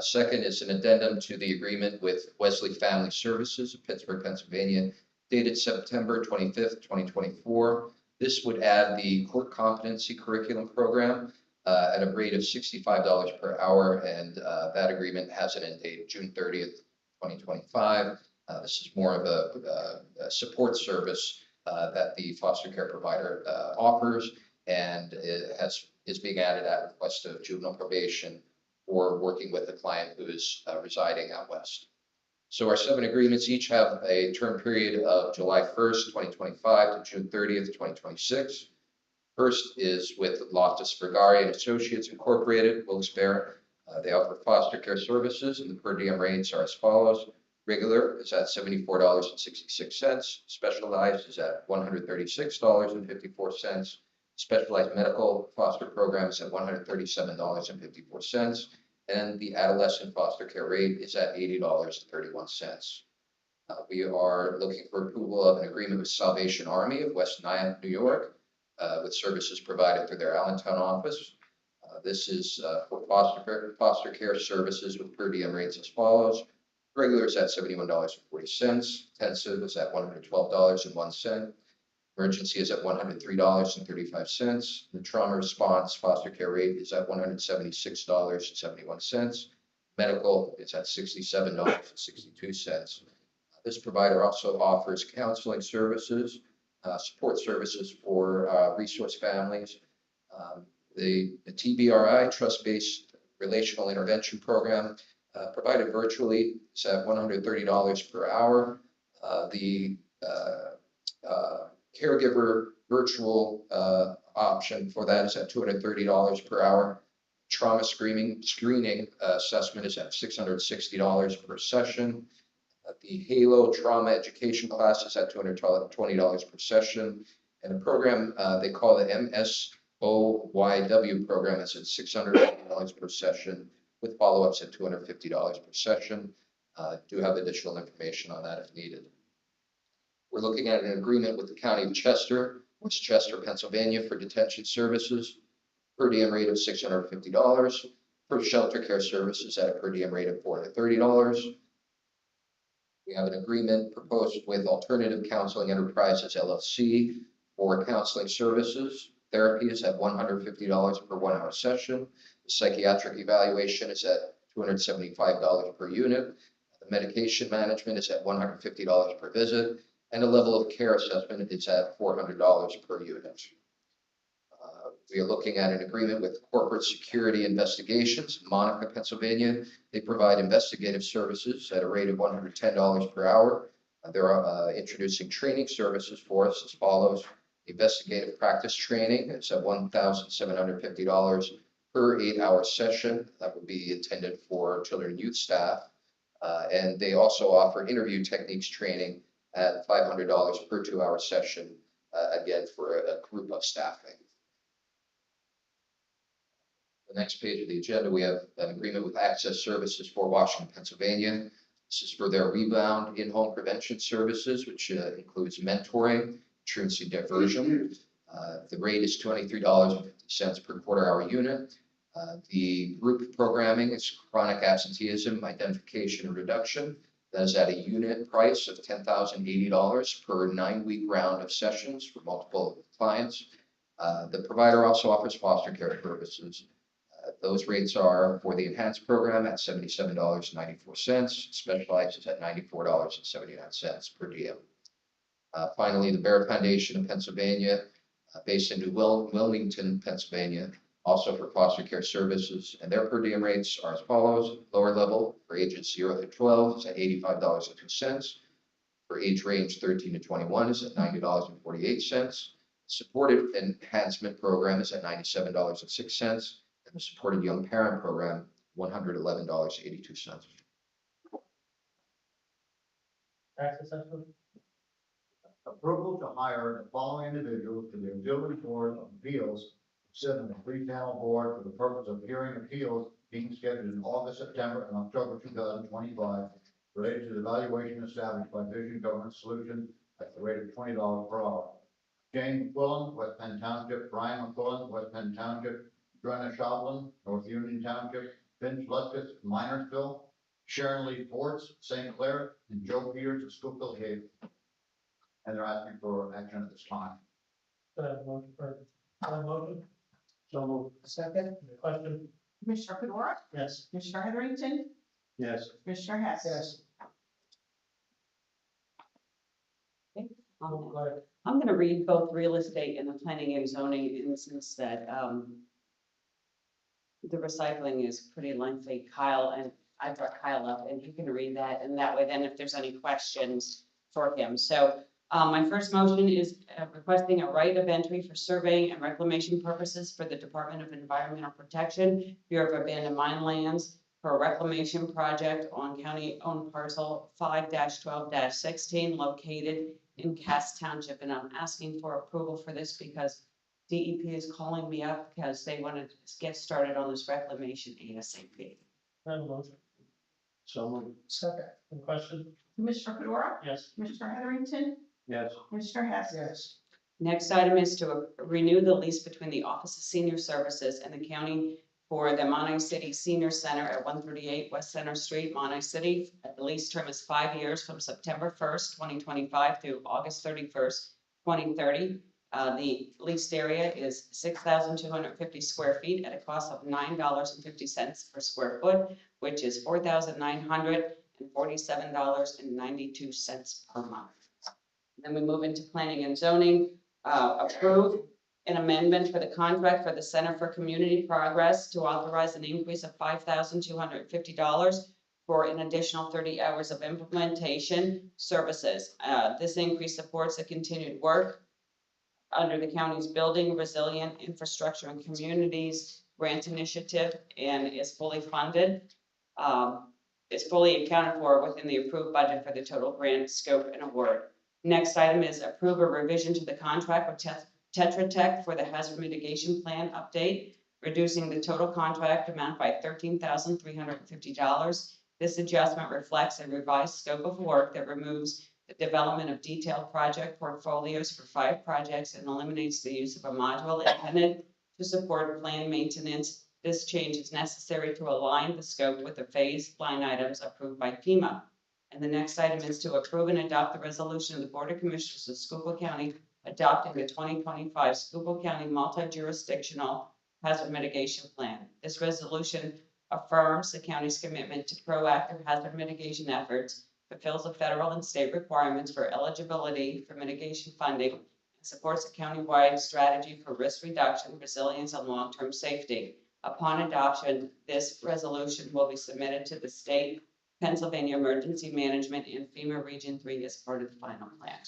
Second is an addendum to the agreement with Wesley Family Services of Pittsburgh, Pennsylvania, dated September 25th, 2024. This would add the court competency curriculum program at a rate of $65 per hour, and that agreement has an end date of June 30th, 2025. This is more of a support service that the foster care provider offers, and is being added at request of juvenile probation or working with a client who is residing out west. So our 7 agreements each have a term period of July 1st, 2025 to June 30th, 2026. First is with Loftus Vergari and Associates Incorporated, Wilkes-Barre. They offer foster care services, and the per diem rates are as follows. Regular is at $74.66. Specialized is at $136.54. Specialized medical foster programs at $137.54. And the adolescent foster care rate is at $80.31. We are looking for approval of an agreement with Salvation Army of West Nyack, New York, with services provided through their Allentown office. This is for foster care services with per diem rates as follows. Regular is at $71.40. Intensive is at $112.01. Emergency is at $103.35. The trauma response foster care rate is at $176.71. Medical is at $67.62. This provider also offers counseling services, support services for resource families. The TBRI, Trust-Based Relational Intervention Program, provided virtually is at $130 per hour. The caregiver virtual option for that is at $230 per hour. Trauma screening assessment is at $660 per session. The Halo Trauma Education class is at $220 per session. And the program they call the MSOYW program is at $680 per session, with follow-ups at $250 per session. Do have additional information on that if needed. We're looking at an agreement with the County of Chester, Westchester, Pennsylvania, for detention services, per diem rate of $650, for shelter care services at a per diem rate of $430. We have an agreement proposed with Alternative Counseling Enterprises LLC for counseling services. Therapy is at $150 per 1 hour session. The psychiatric evaluation is at $275 per unit. The medication management is at $150 per visit. And the level of care assessment is at $400 per unit. We are looking at an agreement with Corporate Security Investigations, Monica, Pennsylvania. They provide investigative services at a rate of $110 per hour. They're introducing training services for us as follows. Investigative practice training is at $1,750 per 8 hour session. That would be intended for children and youth staff. And they also offer interview techniques training at $500 per 2 hour session, again, for a group of staffing. The next page of the agenda, we have an agreement with Access Services for Washington, Pennsylvania. This is for their rebound in-home prevention services, which includes mentoring, truancy diversion. The rate is $23.50 per quarter hour unit. The group programming is chronic absenteeism, identification, and reduction. That is at a unit price of $10,080 per 9-week round of sessions for multiple clients. The provider also offers foster care services. Those rates are for the enhanced program at $77.94, specialized is at $94.79 per diem. Finally, the Barrett Foundation in Pennsylvania, based in New Wilmington, Pennsylvania, also for foster care services, and their per diem rates are as follows. Lower level for ages 0 through 12 is at $85.02. For age range 13 to 21 is at $90.48. Supported enhancement program is at $97.06. And the supported young parent program, $111.82. Tax assessment? Approval to hire the following individuals to the Auxiliary Board of Appeals, sit on the 3-panel board for the purpose of hearing appeals being scheduled in August, September, and October 2025, related to the evaluation established by Vision Government Solutions at the rate of $20 per hour. Jane McQuillan, West Penn Township; Brian McQuillan, West Penn Township; Brenna Shoblin, North Union Township; Vince Luskus, Minersville; Sharon Lee Ports, St. Clair; and Joe Peters of Schuylkill Haven. And they're asking for action at this time. Motion? So moved. Second? Question? Commissioner Fedora, Yes. Commissioner Heatherington, Yes. Commissioner Hess. Yes. I'm gonna read both real estate and the planning and zoning in the sense that, the recycling is pretty lengthy. Kyle, and I brought Kyle up and he can read that, and that way then if there's any questions for him. So, my first motion is requesting a right of entry for surveying and reclamation purposes for the Department of Environmental Protection, Bureau of Abandoned Mine Lands, for a reclamation project on county-owned parcel 5-12-16 located in Cass Township. And I'm asking for approval for this because DEP is calling me up because they want to get started on this reclamation ASAP. Have a motion. So moved. Second. Any question? Commissioner Fedora, Yes. Commissioner Heatherington, Yes. Commissioner Hess. Yes. Next item is to renew the lease between the Office of Senior Services and the county for the Monterey City Senior Center at 138 West Center Street, Monterey City. The lease term is 5 years from September 1st, 2025 through August 31st, 2030. The leased area is 6,250 square feet at a cost of $9.50 per square foot, which is $4,947.92 per month. Then we move into planning and zoning, approve an amendment for the contract for the Center for Community Progress to authorize an increase of $5,250 for an additional 30 hours of implementation services. This increase supports the continued work under the county's Building Resilient Infrastructure and Communities Grant Initiative and is fully funded. Is fully accounted for within the approved budget for the total grant scope and award. Next item is approve a revision to the contract with Tetra Tech for the hazard mitigation plan update, reducing the total contract amount by $13,350. This adjustment reflects a revised scope of work that removes the development of detailed project portfolios for 5 projects and eliminates the use of a module intended to support planned maintenance. This change is necessary to align the scope with the phased line items approved by FEMA. And the next item is to approve and adopt the resolution of the Board of Commissioners of Schuylkill County adopting the 2025 Schuylkill County Multi-Jurisdictional Hazard Mitigation Plan. This resolution affirms the county's commitment to proactive hazard mitigation efforts, fulfills the federal and state requirements for eligibility for mitigation funding, and supports a countywide strategy for risk reduction, resilience, and long-term safety. Upon adoption, this resolution will be submitted to the state, Pennsylvania Emergency Management, and FEMA Region 3 as part of the final plan.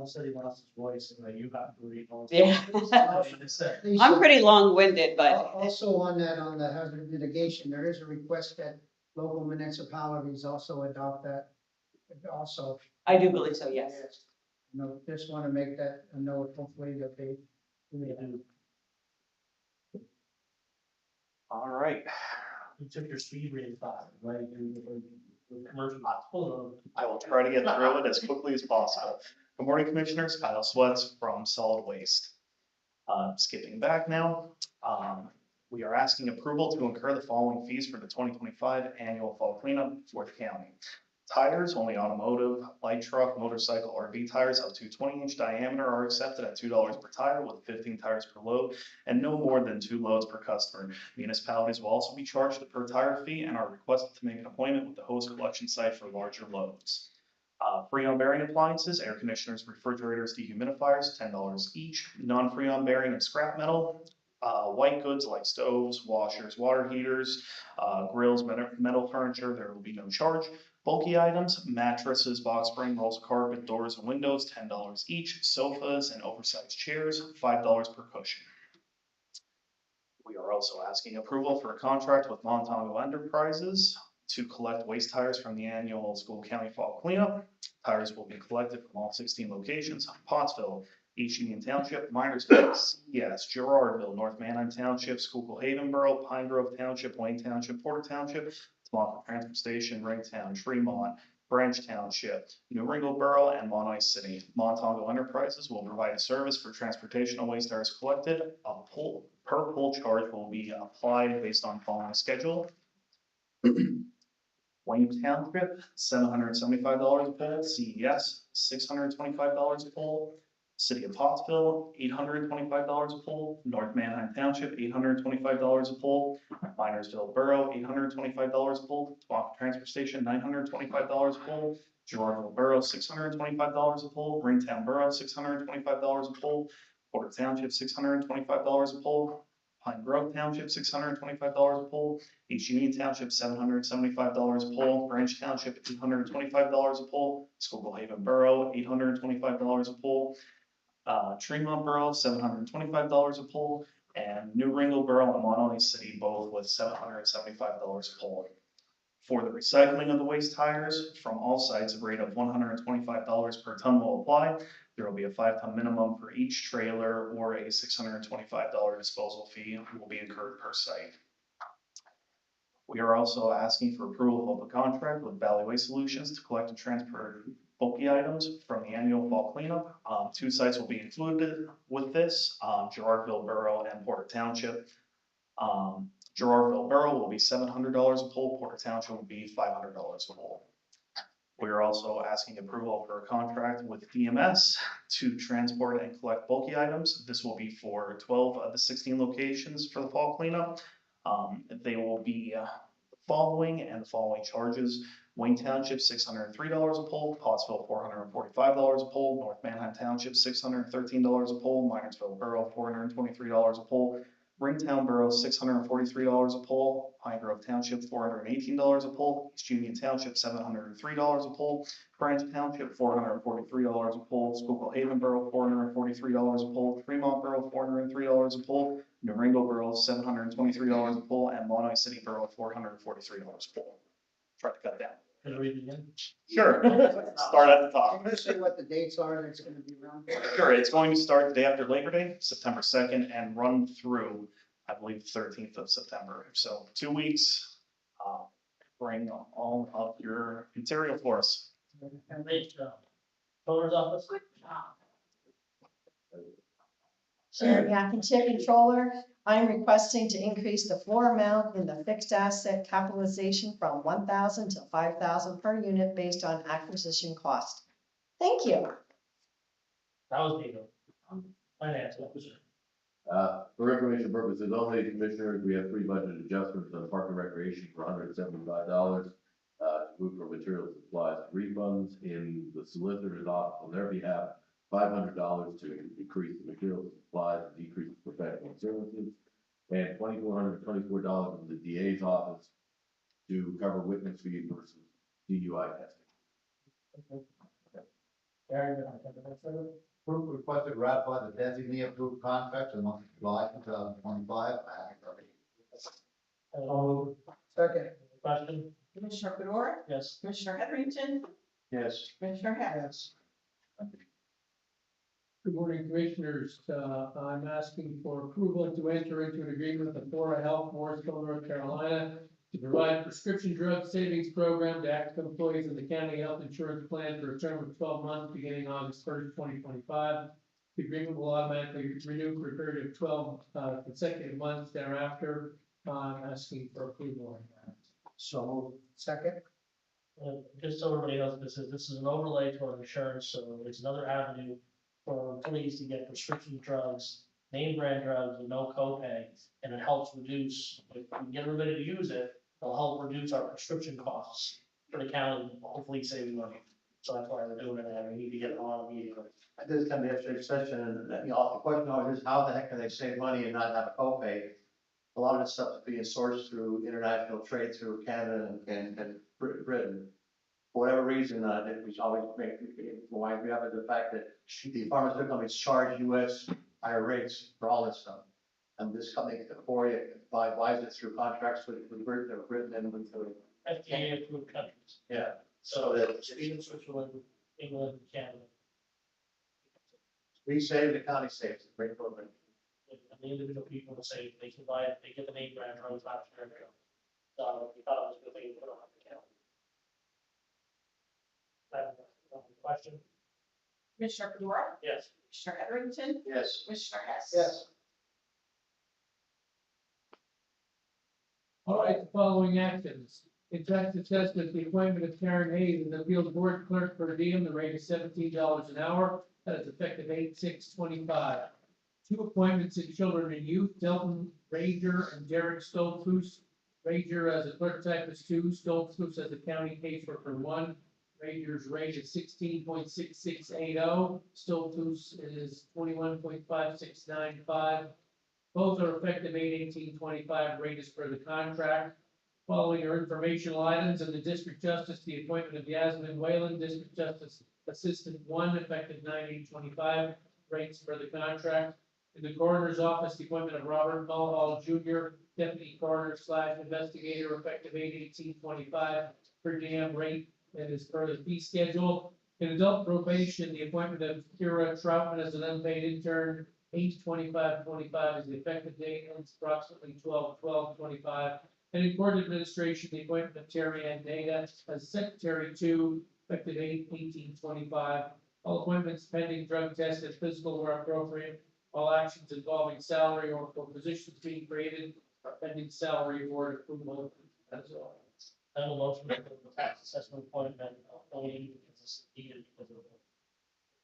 Said he lost his voice, and then you have to read all. Yeah. I'm pretty long-winded, but. Also on that, on the hazard mitigation, there is a request that local municipalities also adopt that also. I do believe so, yes. No, just want to make that a note, hopefully that they do. All right. You took your speed reading class, right? Commercial. I will try to get through it as quickly as possible. Good morning, Commissioners. Kyle Sweats from Solid Waste. Skipping back now, we are asking approval to incur the following fees for the 2025 annual fall cleanup for the county. Tires, only automotive, light truck, motorcycle, RV tires up to 20-inch diameter are accepted at $2 per tire with 15 tires per load and no more than 2 loads per customer. Municipalities will also be charged a per tire fee and are requested to make an appointment with the host collection site for larger loads. Freon bearing appliances, air conditioners, refrigerators, dehumidifiers, $10 each. Non-freon bearing and scrap metal, white goods like stoves, washers, water heaters, grills, metal furniture, there will be no charge. Bulky items, mattresses, box spring, rolls of carpet, doors and windows, $10 each. Sofas and oversized chairs, $5 per cushion. We are also asking approval for a contract with Montago Enterprises to collect waste tires from the annual School County Fall Cleanup. Tires will be collected from all 16 locations: Pottsville, East Union Township, Minersville, yes, Gerardville, North Manheim Township, Schuylkill Havenboro, Pine Grove Township, Wayne Township, Porter Township, Tamaka Transfer Station, Ringtown, Tremont, Branch Township, New Ringleboro, and Monterey City. Montago Enterprises will provide a service for transportation of waste tires collected. A per pull charge will be applied based on following schedule. Wayne Township, $775 a pull. CES, $625 a pull. City of Pottsville, $825 a pull. North Manheim Township, $825 a pull. Minersville Borough, $825 a pull. Tamaka Transfer Station, $925 a pull. Gerardville Borough, $625 a pole, Ringtown Borough, $625 a pole, Porter Township, $625 a pole, Pine Grove Township, $625 a pole, East Union Township, $775 a pole, Branch Township, $825 a pole, Schuylkill Haven Borough, $825 a pole, Tremont Borough, $725 a pole, and New Ringo Borough and Mononee City both with $775 a pole. For the recycling of the waste tires from all sites, a rate of $125 per ton will apply. There will be a 5-ton minimum for each trailer or a $625 disposal fee will be incurred per site. We are also asking for approval of a contract with Valley Waste Solutions to collect and transfer bulky items from the annual fall cleanup. 2 sites will be included with this, Gerardville Borough and Porter Township. Gerardville Borough will be $700 a pole, Porter Township will be $500 a pole. We are also asking approval for a contract with DMS to transport and collect bulky items. This will be for 12 of the 16 locations for the fall cleanup. They will be the following charges. Wayne Township, $603 a pole, Pottsville, $445 a pole, North Manheim Township, $613 a pole, Minersville Borough, $423 a pole, Ringtown Borough, $643 a pole, Pine Grove Township, $418 a pole, East Union Township, $703 a pole, Branch Township, $443 a pole, Schuylkill Haven Borough, $443 a pole, Tremont Borough, $403 a pole, New Ringo Borough, $723 a pole, and Mononee City Borough, $443 a pole. Try to cut down. Can I read it again? Sure. Start at the top. I'm gonna say what the dates are that's gonna be around. Sure, it's going to start the day after Labor Day, September 2nd, and run through, I believe, the 13th of September. So 2 weeks, bring all of your material for us. Great job. Controller's office? Sharon Yakin, Chair Controller. I'm requesting to increase the floor amount in the fixed asset capitalization from 1,000 to 5,000 per unit based on acquisition cost. Thank you. That was me, though. Finance officer. For information purposes only, Commissioners, we have 3 budget adjustments on Park and Recreation for $175. To move from materials and supplies to refunds in the solicitor's office on their behalf, $500 to increase the materials and supplies and decrease professional services, and $2,424 in the DA's office to cover witness fees versus DUI testing. Group requested to ratify the designee approved contract for the month of July 2025. Second. Question? Commissioner Fedora, Yes. Commissioner Heatherington, Yes. Commissioner Hess. Good morning, Commissioners. I'm asking for approval to enter into an agreement with Athora Health, Morrisville, North Carolina, to provide prescription drug savings program to active employees of the county health insurance plan for a term of 12 months beginning August 1st, 2025. The agreement will automatically renew for a period of 12 consecutive months thereafter. I'm asking for approval on that. So, second. Just so everybody knows, this is an overlay to our insurance, so it's another avenue for employees to get prescription drugs, name brand drugs with no copay, and it helps reduce, if we can get everybody to use it, it'll help reduce our prescription costs for the county, hopefully saving money. So that's why we're doing it, and we need to get it on immediately. I did come to yesterday's session, and the question always is, how the heck can they save money and not have a copay? A lot of this stuff is being sourced through international trade through Canada and Britain. For whatever reason, we always wind me up at the fact that the pharmaceutical companies charge US higher rates for all this stuff. And this company, Euphoria, buys it through contracts with Britain and with the FDA approved countries. yeah. So Sweden, Switzerland, England, and Canada. We save, the county saves, it's a great program. And the individual people will say they can buy it, they get the name brand drugs, not generic. So we thought it was a good thing to put on the account. Question? Commissioner Fedora, Yes. Commissioner Heatherington, Yes. Commissioner Hess. Yes. All right, the following actions. It's assessed that the appointment of Karen Hayes as the appeals board clerk per diem, the rate is $17 an hour. That is effective 8/6/25. 2 appointments in children and youth, Delton Rager and Derek Stoltzfus. Rager as a clerk typist 2, Stoltzfus as a county caseworker 1. Rangers rate is 16.6680. Stoltzfus is 21.5695. Both are effective 8/18/25. Rate is per the contract. Following are informational items in the District Justice, the appointment of Yasmin Whalen, District Justice Assistant 1, effective 9/8/25. Rates per the contract. In the Coroner's Office, the appointment of Robert Mulhall Jr., Deputy Coroner / Investigator, effective 8/18/25. Per diem rate that is per the fee schedule. In adult probation, the appointment of Kira Troutman as an unpaid intern, 8/25/25 is the effective date, and it's approximately 12/12/25. And in court administration, the appointment of Terry Ann Data as Secretary 2, effective 8/18/25. All appointments pending drug test and physical where appropriate. All actions involving salary or for positions being created are pending salary board approval as well. I have a motion for the tax assessment appointment only because this is needed because of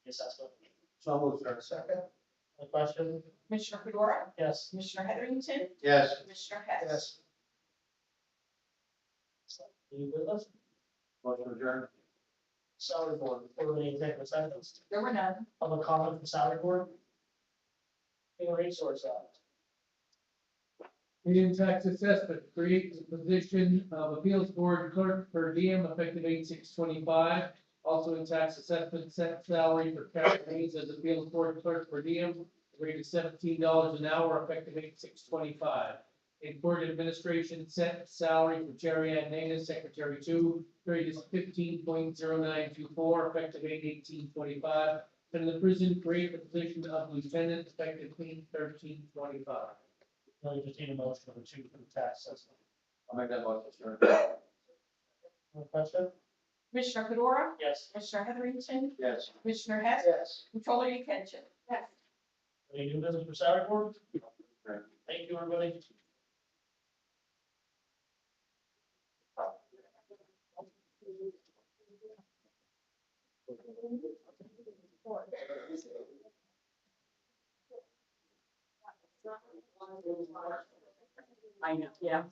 the assessment. So moved, sir. Second? The question? Commissioner Fedora, Yes. Commissioner Heatherington, Yes. Commissioner Hess. Yes. Any with us? Motion adjourned. Salary board, before any executive sessions, There were none. public comment from salary board. Human resource act. Indian tax assessment, create the position of appeals board clerk per diem effective 8/6/25. Also in tax assessment, set salary for Karen Hayes as appeals board clerk per diem, rate is $17 an hour effective 8/6/25. In court administration, set salary for Jerry Ann Natus, secretary 2, rate is 15.0924 effective 8/18/25. And in the prison, create the position of lieutenant effective 8/13/25. Really just need a motion for the two for the tax system. I'll make that motion, sir. Any question? Commissioner Fedora, Yes. Commissioner Heatherington, Yes. Commissioner Hess. Yes. Controller Yekenship. Yes. Any new business for salary board? Thank you, everybody. I know, yeah.